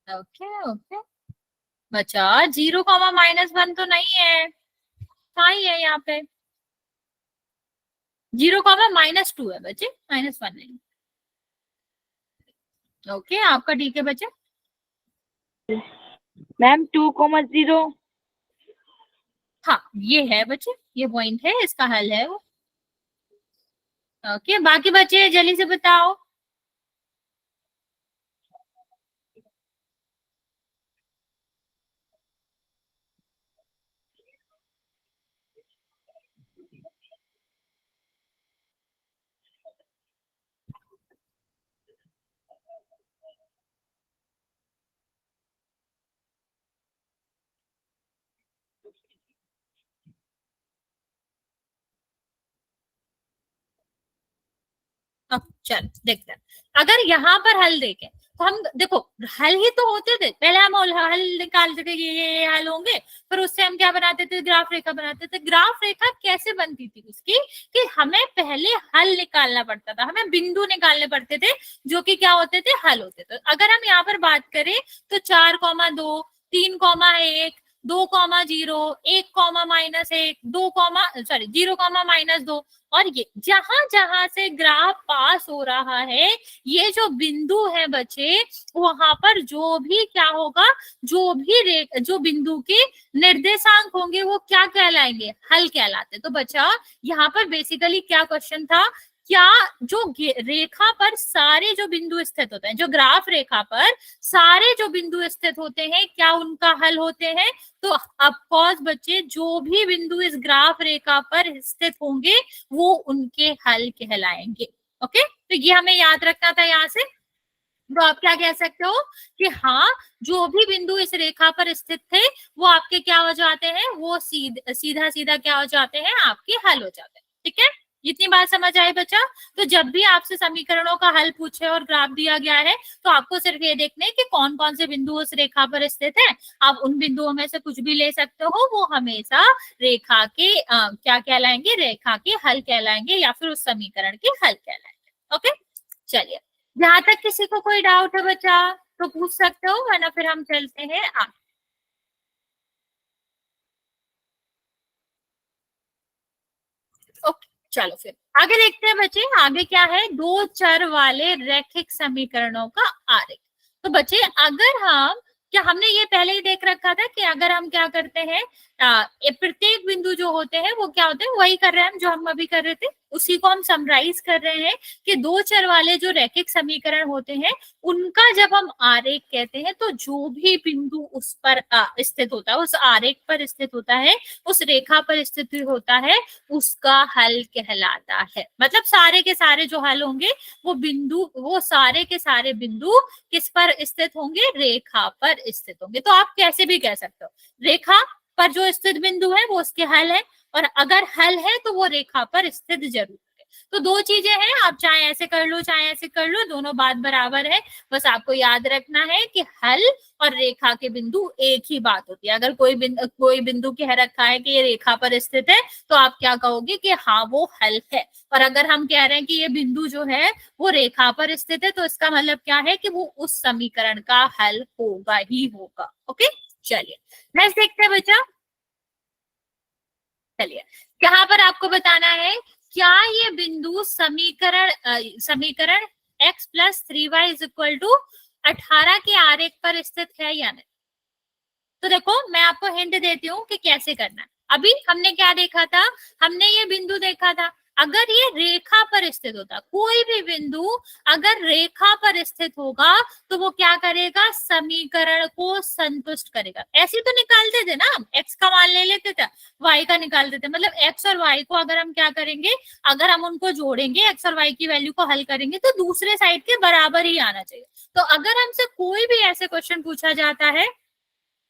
Speaker 2: ओके ओके बच्चा, 0,-1 तो नहीं है, कहाँ ही है यहाँ पे, 0,-2 है बच्चे, -1 नहीं। ओके, आपका ठीक है बच्चे।
Speaker 3: मैम 2,0।
Speaker 2: हाँ ये है बच्चे, ये पॉइंट है, इसका हल है वो। ओके, बाकी बच्चे जल्दी से बताओ। अब चल देखते हैं, अगर यहाँ पर हल देखें तो हम देखो, हल ही तो होते थे, पहले हम हल निकालते थे, ये हल होंगे, फिर उससे हम क्या बनाते थे, ग्राफ रेखा बनाते थे। ग्राफ रेखा कैसे बनती थी उसकी, कि हमें पहले हल निकालना पड़ता था, हमें बिंदु निकालने पड़ते थे जो कि क्या होते थे, हल होते थे। अगर हम यहाँ पर बात करें तो 4,2, 3,1, 2,0, 1,-1, 0,-2, और ये जहां जहां से ग्राफ पास हो रहा है, ये जो बिंदु है बच्चे, वहां पर जो भी क्या होगा, जो बिंदु के निर्देशांक होंगे वो क्या कहलाएंगे, हल कहलाते। तो बच्चा यहाँ पर बेसिकली क्या क्वेश्चन था क्या जो रेखा पर सारे जो बिंदु स्थित होते हैं, जो ग्राफ रेखा पर सारे जो बिंदु स्थित होते हैं, क्या उनका हल होते हैं? तो ऑफकोर्स बच्चे, जो भी बिंदु इस ग्राफ रेखा पर स्थित होंगे वो उनके हल कहलाएंगे। ओके, तो ये हमें याद रखना था यहाँ से। तो आप क्या कह सकते हो कि हाँ, जो भी बिंदु इस रेखा पर स्थित थे वो आपके क्या हो जाते हैं, वो सीधा सीधा क्या हो जाते हैं, आपके हल हो जाते हैं। ठीक है, इतनी बात समझ आई बच्चा? तो जब भी आपसे समीकरणों का हल पूछे और ग्राफ दिया गया है तो आपको सिर्फ ये देखना है कि कौन कौन से बिंदु उस रेखा पर स्थित है। आप उन बिंदुओं में से कुछ भी ले सकते हो, वो हमेशा रेखा के क्या कहलाएंगे, रेखा के हल कहलाएंगे या फिर उस समीकरण के हल कहलाएंगे। ओके, चलिए, जहां तक किसी को कोई डाउट है बच्चा तो पूछ सकते हो, वरना फिर हम चलते हैं आगे। ओके, चलो फिर आगे देखते हैं बच्चे। आगे क्या है, दो चर वाले रैखिक समीकरणों का आरेख। तो बच्चे, अगर हम, क्या हमने ये पहले ही देख रखा था कि अगर हम क्या करते हैं, प्रत्येक बिंदु जो होते हैं वो क्या होते हैं, वही कर रहे हैं हम जो हम अभी कर रहे थे, उसी को हम समराइज कर रहे हैं कि दो चर वाले जो रैखिक समीकरण होते हैं उनका जब हम आरेख कहते हैं तो जो भी बिंदु उस पर स्थित होता है, उस आरेख पर स्थित होता है, उस रेखा पर स्थित होता है, उसका हल कहलाता है। मतलब सारे के सारे जो हल होंगे वो बिंदु, वो सारे के सारे बिंदु किस पर स्थित होंगे, रेखा पर स्थित होंगे। तो आप कैसे भी कह सकते हो, रेखा पर जो स्थित बिंदु है वो उसके हल है, और अगर हल है तो वो रेखा पर स्थित जरूर है। तो दो चीजें हैं, आप चाहे ऐसे कर लो चाहे ऐसे कर लो, दोनों बात बराबर है। बस आपको याद रखना है कि हल और रेखा के बिंदु एक ही बात होती है। अगर कोई बिंदु कह रखा है कि ये रेखा पर स्थित है तो आप क्या कहोगे कि हाँ वो हल है, और अगर हम कह रहे हैं कि ये बिंदु जो है वो रेखा पर स्थित है तो इसका मतलब क्या है कि वो उस समीकरण का हल होगा ही होगा। ओके, चलिए नेक्स्ट देखते हैं बच्चा। चलिए, यहाँ पर आपको बताना है, क्या ये बिंदु समीकरण x plus 3y is equal to 18 के आरेख पर स्थित है या नहीं? तो देखो, मैं आपको हिंट देती हूँ कि कैसे करना है। अभी हमने क्या देखा था, हमने ये बिंदु देखा था, अगर ये रेखा पर स्थित होता, कोई भी बिंदु अगर रेखा पर स्थित होगा तो वो क्या करेगा, समीकरण को संतुष्ट करेगा। ऐसे तो निकालते थे ना, हम एक्स का मान ले लेते थे, वाई का निकाल देते, मतलब एक्स और वाई को अगर हम क्या करेंगे, अगर हम उनको जोड़ेंगे, एक्स और वाई की वैल्यू को हल करेंगे तो दूसरे साइड के बराबर ही आना चाहिए। तो अगर हमसे कोई भी ऐसे क्वेश्चन पूछा जाता है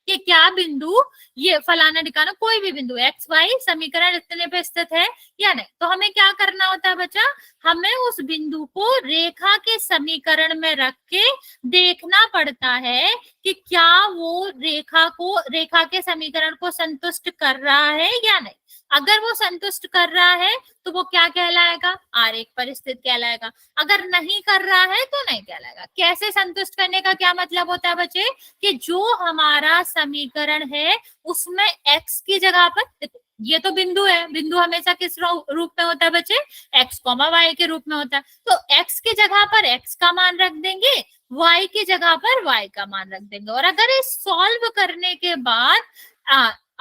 Speaker 2: कि क्या बिंदु, ये फलाना ठिकाना, कोई भी बिंदु एक्स वाई समीकरण इतने पे स्थित है या नहीं, तो हमें क्या करना होता है बच्चा, हमें उस बिंदु को रेखा के समीकरण में रख के देखना पड़ता है कि क्या वो रेखा के समीकरण को संतुष्ट कर रहा है या नहीं। अगर वो संतुष्ट कर रहा है तो वो क्या कहलाएगा, आरेख पर स्थित कहलाएगा। अगर नहीं कर रहा है तो नहीं कहलाएगा। कैसे संतुष्ट करने का क्या मतलब होता है बच्चे, कि जो हमारा समीकरण है उसमें x की जगह पर, ये तो बिंदु है, बिंदु हमेशा किस रूप में होता है बच्चे, x कॉमा y के रूप में होता है, तो x की जगह पर x का मान रख देंगे, y की जगह पर y का मान रख देंगे, और अगर इस सॉल्व करने के बाद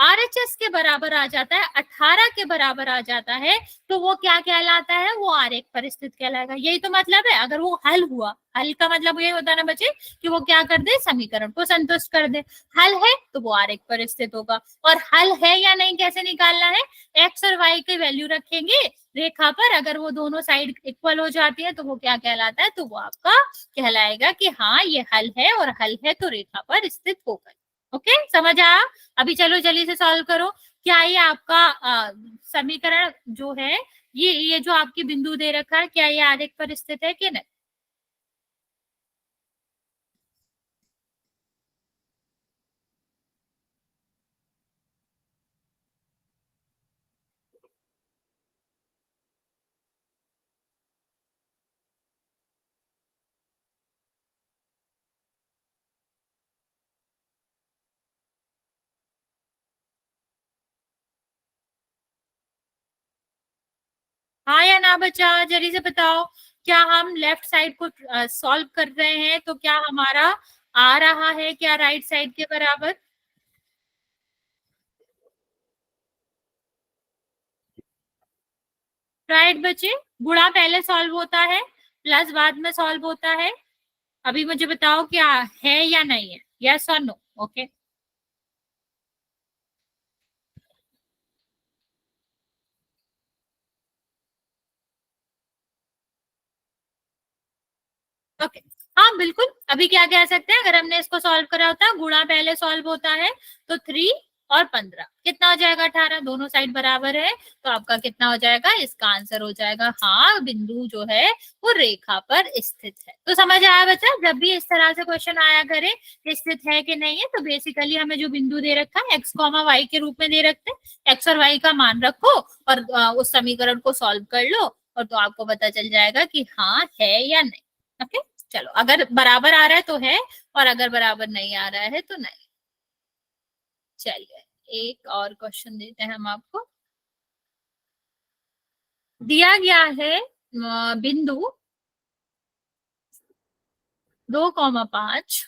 Speaker 2: RHS के बराबर आ जाता है, 18 के बराबर आ जाता है, तो वो क्या कहलाता है, वो आरेख पर स्थित कहलाएगा। यही तो मतलब है, अगर वो हल हुआ, हल का मतलब यही होता है ना बच्चे कि वो क्या कर दे, समीकरण को संतुष्ट कर दे। हल है तो वो आरेख पर स्थित होगा, और हल है या नहीं कैसे निकालना है, एक्स और वाई की वैल्यू रखेंगे रेखा पर, अगर वो दोनों साइड इक्वल हो जाती है तो वो क्या कहलाता है, तो वो आपका कहलाएगा कि हाँ ये हल है, और हल है तो रेखा पर स्थित होगा। ओके, समझ आया? अभी चलो जल्दी से सॉल्व करो। क्या ये आपका समीकरण जो है, ये जो आपकी बिंदु दे रखा है, क्या ये आरेख पर स्थित है कि नहीं? हाँ या ना बच्चा, जल्दी से बताओ। क्या हम लेफ्ट साइड को सॉल्व कर रहे हैं तो क्या हमारा आ रहा है क्या राइट साइड के बराबर? राइट बच्चे, गुणा पहले सॉल्व होता है, प्लस बाद में सॉल्व होता है। अभी मुझे बताओ क्या है या नहीं है, यस और नो। ओके, ओके, हाँ बिल्कुल। अभी क्या कह सकते हैं, अगर हमने इसको सॉल्व करा होता है, गुणा पहले सॉल्व होता है, तो 3 और 15 कितना हो जाएगा, 18। दोनों साइड बराबर है, तो आपका कितना हो जाएगा, इसका आंसर हो जाएगा हाँ, बिंदु जो है वो रेखा पर स्थित है। तो समझ आया बच्चा, जब भी इस तरह से क्वेश्चन आया करे कि स्थित है कि नहीं है, तो बेसिकली हमें जो बिंदु दे रखा है एक्स कॉमा वाई के रूप में दे रखते हैं, एक्स और वाई का मान रखो और उस समीकरण को सॉल्व कर लो, और तो आपको पता चल जाएगा कि हाँ है या नहीं। ओके, चलो, अगर बराबर आ रहा है तो है, और अगर बराबर नहीं आ रहा है तो नहीं। चलिए, एक और क्वेश्चन देते हैं हम आपको। दिया गया है बिंदु 2,5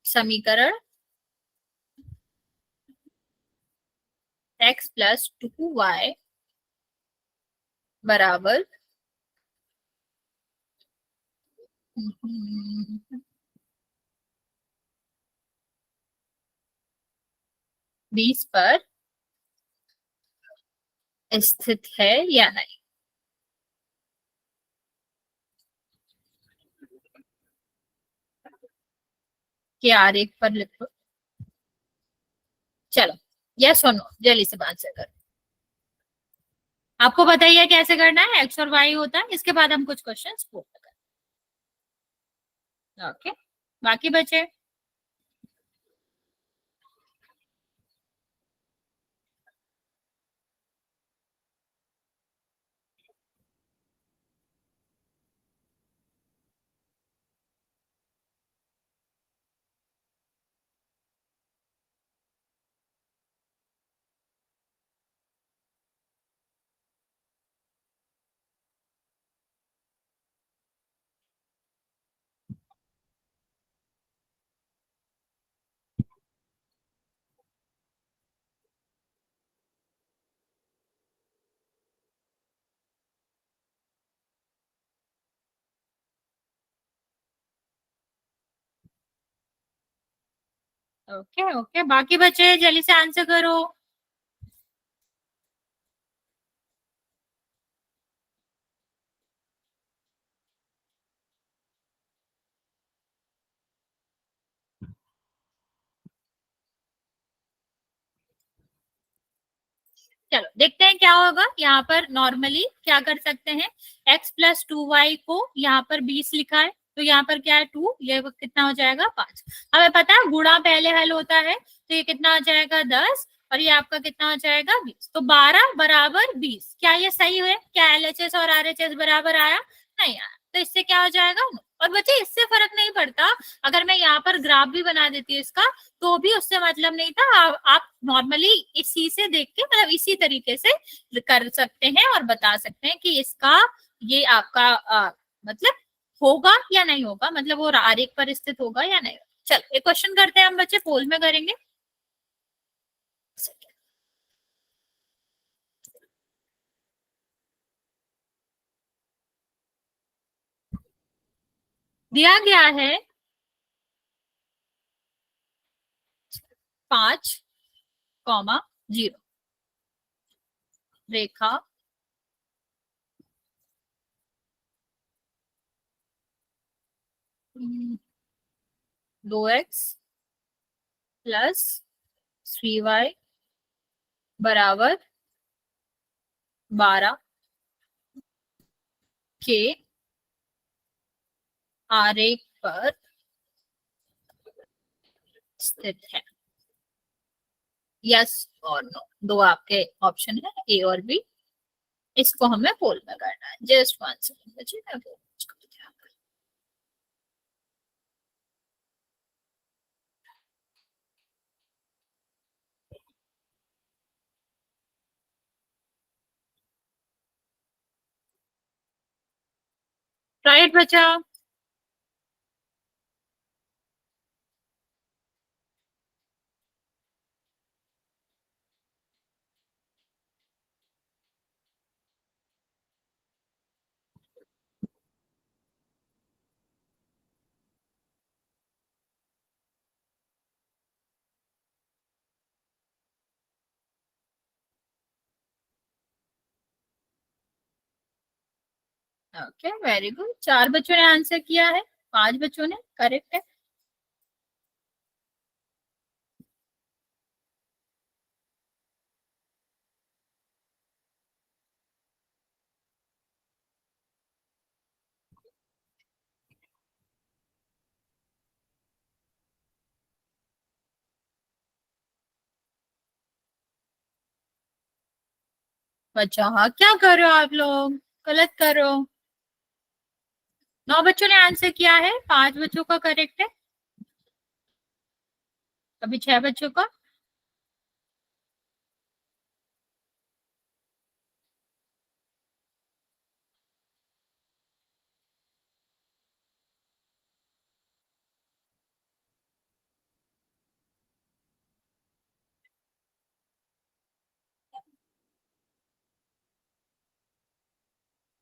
Speaker 2: समीकरण x प्लस 2y बराबर 20 पर स्थित है या नहीं। के आरेख पर लिखो। चलो, यस और नो, जल्दी से आंसर करो। आपको बताइए कैसे करना है, एक्स और वाई होता है, इसके बाद हम कुछ क्वेश्चन पूछ करें। ओके, बाकी बचे। ओके ओके, बाकी बचे जल्दी से आंसर करो। चलो देखते हैं क्या होगा। यहाँ पर नॉर्मली क्या कर सकते हैं, x प्लस 2y को यहाँ पर 20 लिखा है, तो यहाँ पर क्या है 2, ये कितना हो जाएगा 5। हमें पता है गुणा पहले हल होता है, तो ये कितना हो जाएगा 10, और ये आपका कितना हो जाएगा 20, तो 12 बराबर 20। क्या ये सही है, क्या LHS और RHS बराबर आया, नहीं आया, तो इससे क्या हो जाएगा no। और बच्चे इससे फर्क नहीं पड़ता, अगर मैं यहाँ पर ग्राफ भी बना देती हूँ इसका, तो भी उससे मतलब नहीं था। आप नॉर्मली इसी से देख के, मतलब इसी तरीके से कर सकते हैं और बता सकते हैं कि इसका ये आपका मतलब होगा या नहीं होगा, मतलब वो आरेख पर स्थित होगा या नहीं। चलो एक क्वेश्चन करते हैं हम बच्चे, पोल में करेंगे। दिया गया है 5,0 रेखा हम्म, 2x प्लस 3y बराबर 12 के आरेख पर स्थित है। यस और नो, दो आपके ऑप्शन है, ए और बी। इसको हमें पोल में करना है। जस्ट 1 सेकंड बचे ना, राइट बचा। Okay, very good. 4 बच्चों ने आंसर किया है, 5 बच्चों ने, करेक्ट है। बच्चा, हाँ, क्या कर रहे हो आप लोग? गलत कर रहे हो। 9 बच्चों ने आंसर किया है, 5 बच्चों का करेक्ट है, अभी 6 बच्चों का।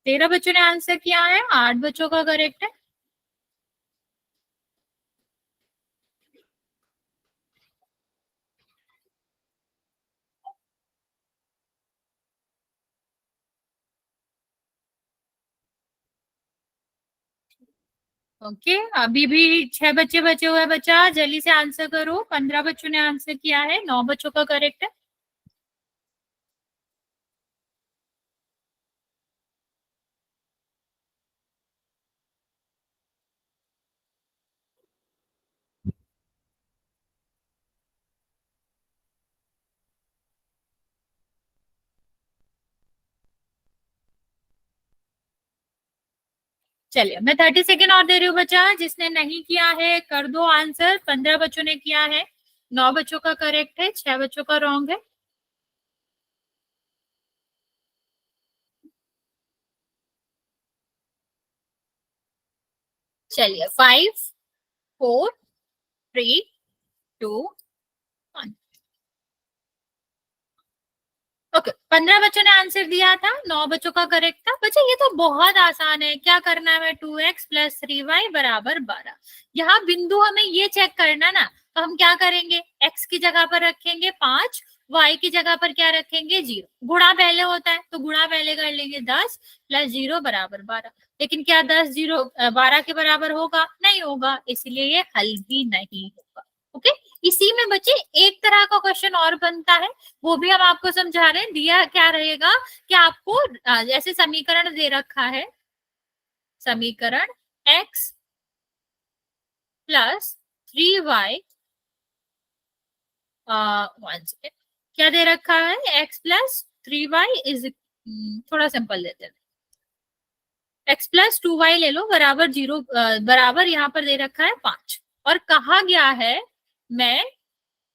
Speaker 2: 13 बच्चों ने आंसर किया है, 8 बच्चों का करेक्ट है। ओके, अभी भी 6 बच्चे बचे हुए हैं। बच्चा, जल्दी से आंसर करो। 15 बच्चों ने आंसर किया है, 9 बच्चों का करेक्ट है। चलिए, मैं 30 सेकेंड और दे रही हूँ बच्चा। जिसने नहीं किया है कर दो आंसर। 15 बच्चों ने किया है, 9 बच्चों का करेक्ट है, 6 बच्चों का रॉन्ग है। चलिए, 5 4 3 2 1। ओके, 15 बच्चों ने आंसर दिया था, 9 बच्चों का करेक्ट था। बच्चा, ये तो बहुत आसान है। क्या करना है? 2x प्लस 3y बराबर 12। यहाँ बिंदु हमें ये चेक करना ना, तो हम क्या करेंगे? x की जगह पर रखेंगे 5, y की जगह पर क्या रखेंगे? 0। गुणा पहले होता है तो गुणा पहले कर लेंगे। 10 प्लस 0 बराबर 12। लेकिन क्या 10 0 12 के बराबर होगा? नहीं होगा, इसलिए ये हल भी नहीं होगा। ओके, इसी में बच्चे एक तरह का क्वेश्चन और बनता है, वो भी हम आपको समझा रहे हैं। दिया क्या रहेगा कि आपको जैसे समीकरण दे रखा है, समीकरण x प्लस 3y, 1 सेकेंड, क्या दे रखा है? x प्लस 3y इज, थोड़ा सिंपल देते हैं, x प्लस 2y ले लो बराबर 0, बराबर यहाँ पर दे रखा है 5। और कहा गया है मैं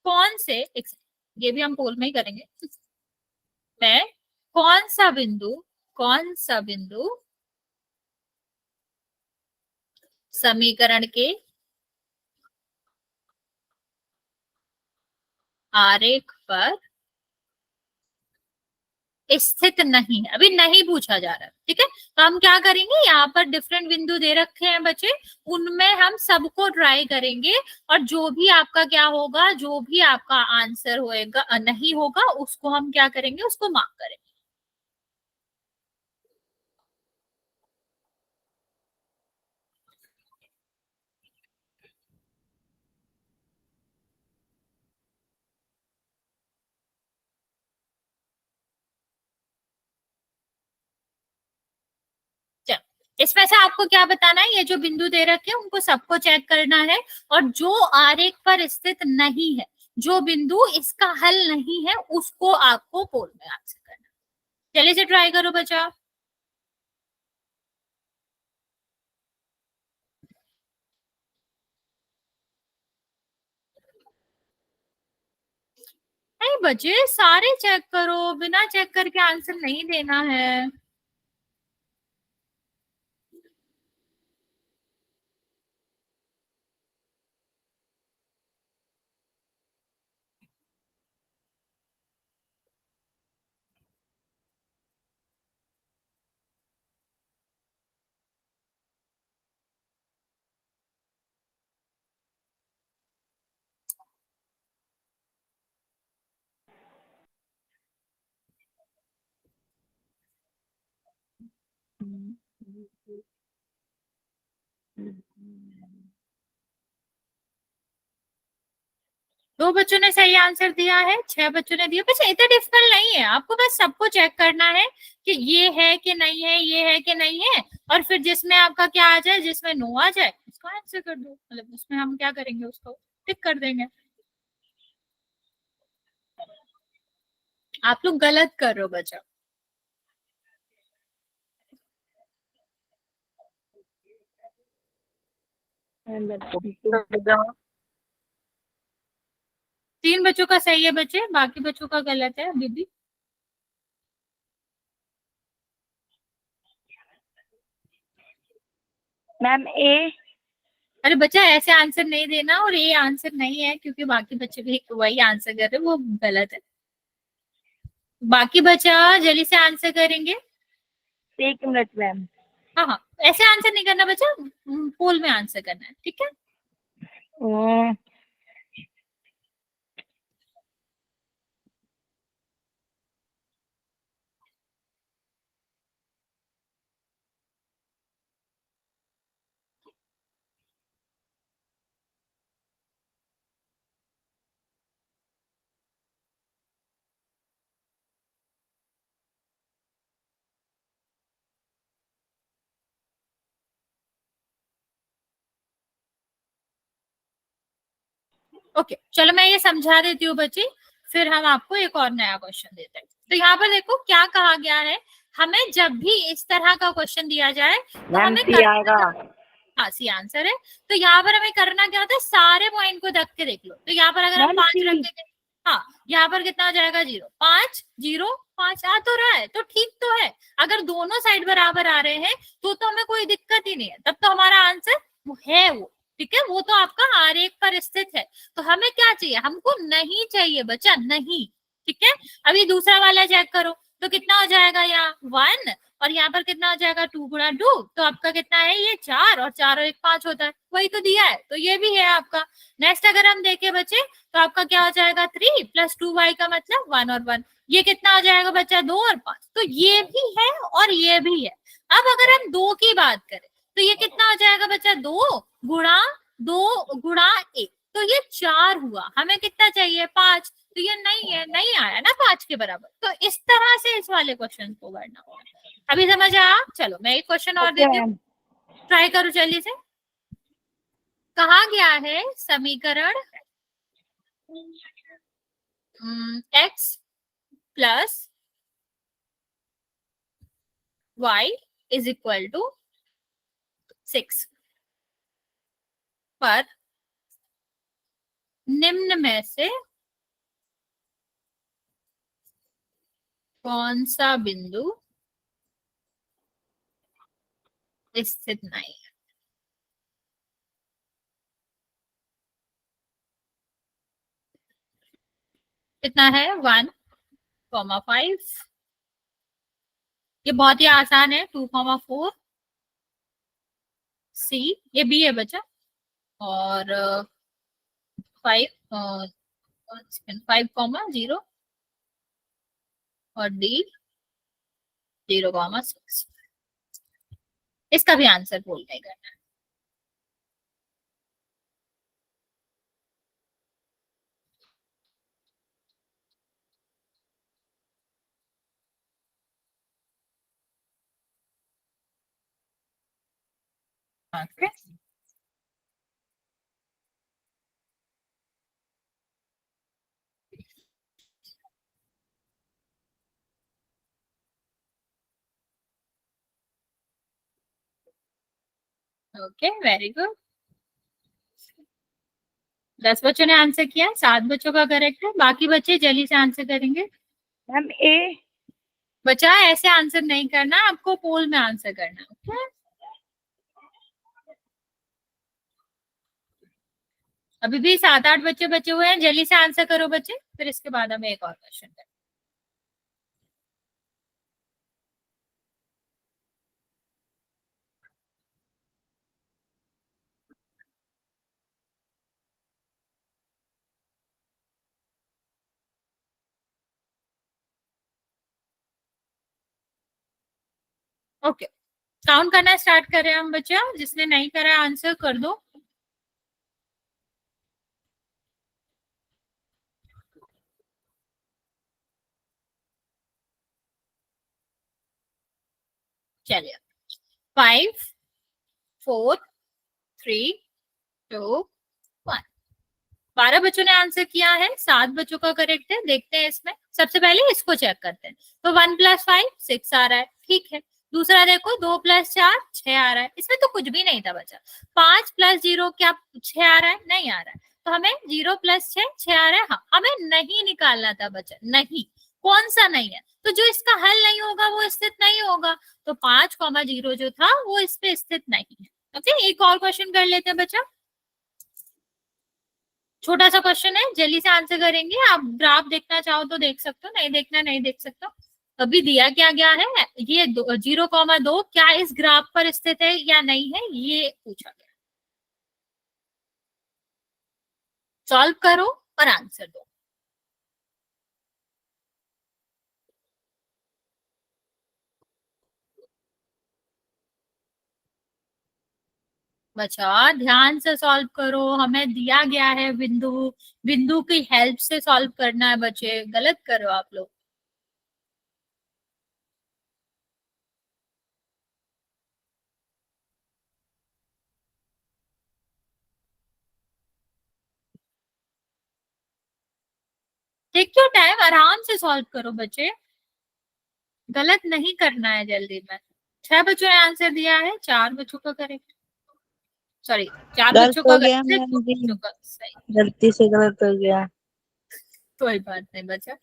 Speaker 2: कौन से, ये भी हम पोल में ही करेंगे, मैं कौन सा बिंदु समीकरण के आरेख पर स्थित नहीं है। अभी नहीं पूछा जा रहा, ठीक है। तो हम क्या करेंगे? यहाँ पर डिफरेंट बिंदु दे रखे हैं बच्चे, उनमें हम सबको ट्राई करेंगे, और जो भी आपका क्या होगा, जो भी आपका आंसर होएगा नहीं होगा, उसको हम क्या करेंगे? उसको मार्क करेंगे। चलो, इसमें से आपको क्या बताना है? ये जो बिंदु दे रखे हैं उनको सबको चेक करना है, और जो आरेख पर स्थित नहीं है, जो बिंदु इसका हल नहीं है, उसको आपको पोल में आंसर करना है। चलिए से ट्राई करो बच्चा। नहीं बच्चे, सारे चेक करो, बिना चेक करके आंसर नहीं देना है। दो बच्चों ने सही आंसर दिया है, 6 बच्चों ने दिया। बच्चे इतना डिफिकल्ट नहीं है, आपको बस सबको चेक करना है कि ये है कि नहीं है, ये है कि नहीं है, और फिर जिसमें आपका क्या आ जाए, जिसमें नो आ जाए उसको आंसर कर दो। मतलब उसमें हम क्या करेंगे, उसको टिक कर देंगे। आप लोग गलत कर रहे हो बच्चा। तीन बच्चों का सही है बच्चे, बाकी बच्चों का गलत है अभी भी।
Speaker 3: मैम ए।
Speaker 2: अरे बच्चा ऐसे आंसर नहीं देना, और ये आंसर नहीं है क्योंकि बाकी बच्चे भी वही आंसर कर रहे हैं, वो गलत है। बाकी बच्चा जल्दी से आंसर करेंगे।
Speaker 3: एक मिनट मैम।
Speaker 2: हाँ हाँ, ऐसे आंसर नहीं करना बच्चा, पोल में आंसर करना है, ठीक है। ओके चलो मैं ये समझा देती हूँ बच्चे, फिर हम आपको एक और नया क्वेश्चन देते हैं। तो यहाँ पर देखो क्या कहा गया है, हमें जब भी इस तरह का क्वेश्चन दिया जाए तो
Speaker 3: मैम
Speaker 2: हमें
Speaker 3: सी आएगा।
Speaker 2: हाँ सी आंसर है। तो यहाँ पर हमें करना क्या होता है, सारे पॉइंट को रख के देख लो। तो यहाँ पर अगर हम
Speaker 3: मैम
Speaker 2: 5
Speaker 3: सी।
Speaker 2: रखेंगे, हाँ यहाँ पर कितना आ जाएगा, 0 5 0 5 आ तो रहा है, तो ठीक तो है। अगर दोनों साइड बराबर आ रहे हैं तो हमें कोई दिक्कत ही नहीं है, तब तो हमारा आंसर वो है वो, ठीक है। वो तो आपका आरेख पर स्थित है। तो हमें क्या चाहिए, हमको नहीं चाहिए बच्चा, नहीं, ठीक है। अभी दूसरा वाला चेक करो, तो कितना हो जाएगा यहाँ 1, और यहाँ पर कितना हो जाएगा 2 गुणा 2, तो आपका कितना है ये 4, और 4 और 1 5 होता है, वही तो दिया है, तो ये भी है आपका। नेक्स्ट अगर हम देखें बच्चे, तो आपका क्या हो जाएगा 3 + 2y का मतलब 1 और 1, ये कितना हो जाएगा बच्चा 2 और 5, तो ये भी है और ये भी है। अब अगर हम 2 की बात करें, तो ये कितना हो जाएगा बच्चा 2 गुणा 1, तो ये 4 हुआ, हमें कितना चाहिए 5, तो ये नहीं है, नहीं आया ना 5 के बराबर। तो इस तरह से इस वाले क्वेश्चन को करना होगा। अभी समझ आया। चलो मैं एक क्वेश्चन और देती हूँ, ट्राई करो जल्दी से। कहा गया है समीकरण x plus y is equal to 6 पर निम्न में से कौन सा बिंदु स्थित नहीं है। कितना है 1,5, ये बहुत ही आसान है, 2,4, सी ये बी है बच्चा, और 5,0 और डी 0,6। इसका भी आंसर बोल नहीं करना है। Okay okay very good. 10 बच्चों ने आंसर किया, 7 बच्चों का करेक्ट है, बाकी बच्चे जल्दी से आंसर करेंगे।
Speaker 3: मैम ए।
Speaker 2: बच्चा ऐसे आंसर नहीं करना, आपको पोल में आंसर करना है, ओके। अभी भी 7-8 बच्चे बचे हुए हैं, जल्दी से आंसर करो बच्चे, फिर इसके बाद हम एक और क्वेश्चन करें। ओके काउंट करना स्टार्ट कर रहे हैं हम बच्चा, जिसने नहीं करा आंसर कर दो। चलिए 5 4 3 2 1। 12 बच्चों ने आंसर किया है, 7 बच्चों का करेक्ट है। देखते हैं इसमें, सबसे पहले इसको चेक करते हैं। तो 1 + 5 6 आ रहा है, ठीक है। दूसरा देखो 2 + 4 6 आ रहा है, इसमें तो कुछ भी नहीं था बच्चा। 5 + 0 क्या 6 आ रहा है? नहीं आ रहा है। तो हमें 0 + 6 6 आ रहा है। हाँ, हमें नहीं निकालना था बच्चा, नहीं। कौन सा नहीं है? तो जो इसका हल नहीं होगा वो स्थित नहीं होगा। तो 5,0 जो था वो इस पे स्थित नहीं है। ओके, एक और क्वेश्चन कर लेते हैं बच्चा। छोटा सा क्वेश्चन है, जल्दी से आंसर करेंगे। आप ग्राफ देखना चाहो तो देख सकते हो, नहीं देखना नहीं देख सकते हो। अभी दिया क्या गया है, ये 0,2 क्या इस ग्राफ पर स्थित है या नहीं है, ये पूछा गया। सॉल्व करो और आंसर दो। बच्चा ध्यान से सॉल्व करो, हमें दिया गया है बिंदु, बिंदु की हेल्प से सॉल्व करना है बच्चे, गलत करो आप लोग। टेक योर टाइम, आराम से सॉल्व करो बच्चे, गलत नहीं करना है जल्दी में। 6 बच्चों ने आंसर दिया है, 4 बच्चों का करेक्ट, सॉरी 4
Speaker 4: गलत
Speaker 2: बच्चों का
Speaker 4: हो गया
Speaker 2: गलत है,
Speaker 4: मैम
Speaker 2: 2
Speaker 4: जी,
Speaker 2: बच्चों का सही।
Speaker 4: गलती से गलत हो गया।
Speaker 2: कोई बात नहीं बच्चा।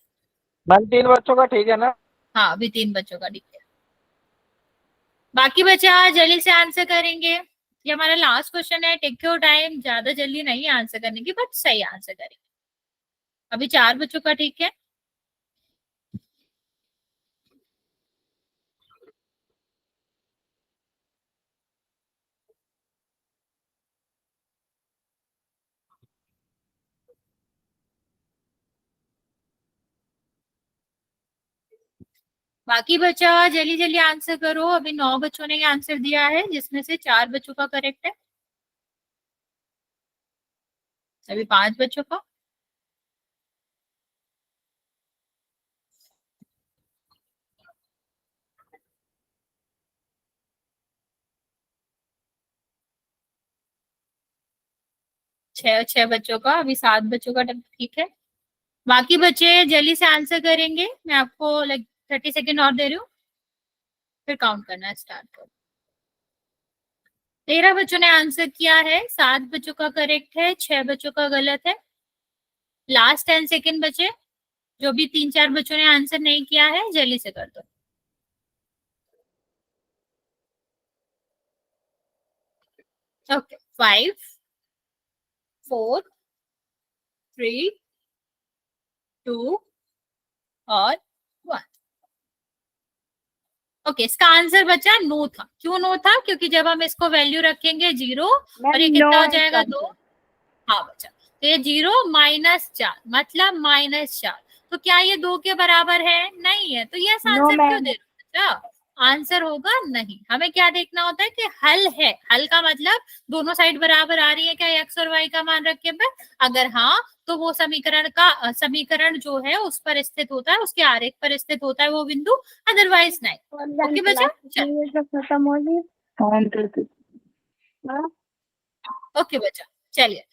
Speaker 5: मैम 3 बच्चों का ठीक है ना?
Speaker 2: हाँ, अभी 3 बच्चों का ठीक है। बाकी बच्चा जल्दी से आंसर करेंगे। ये हमारा लास्ट क्वेश्चन है, टेक योर टाइम, ज्यादा जल्दी नहीं आंसर करने की, बट सही आंसर करेंगे। अभी 4 बच्चों का ठीक है। बाकी बच्चा जल्दी जल्दी आंसर करो। अभी 9 बच्चों ने आंसर दिया है, जिसमें से 4 बच्चों का करेक्ट है। अभी 5 बच्चों का। छह बच्चों का, अभी 7 बच्चों का ठीक है। बाकी बच्चे जल्दी से आंसर करेंगे। मैं आपको 30 सेकेंड और दे रही हूँ, फिर काउंट करना स्टार्ट करो। 13 बच्चों ने आंसर किया है, 7 बच्चों का करेक्ट है, 6 बच्चों का गलत है। लास्ट 10 सेकेंड बचे। जो भी 3-4 बच्चों ने आंसर नहीं किया है, जल्दी से कर दो। ओके, 5 4 3 2 और 1। ओके, इसका आंसर बचा नो था। क्यों नो था? क्योंकि जब हम इसको वैल्यू रखेंगे 0 और ये
Speaker 3: मैम
Speaker 2: कितना हो
Speaker 3: नो
Speaker 2: जाएगा 2। हाँ बच्चा, तो ये 0 -4 मतलब -4। तो क्या ये 2 के बराबर है? नहीं है। तो ये
Speaker 3: नो
Speaker 2: आंसर क्यों
Speaker 3: मैम।
Speaker 2: दे रहे हो? आंसर होगा नहीं। हमें क्या देखना होता है कि हल है। हल का मतलब दोनों साइड बराबर आ रही है क्या एक्स और वाई का मान रखे पे? अगर हाँ, तो वो समीकरण जो है उस पर स्थित होता है, उसके आरेख पर स्थित होता है वो बिंदु, अदरवाइज नहीं। ओके बच्चा, चल।
Speaker 3: खत्म हो गई।
Speaker 2: ओके बच्चा, चलिए।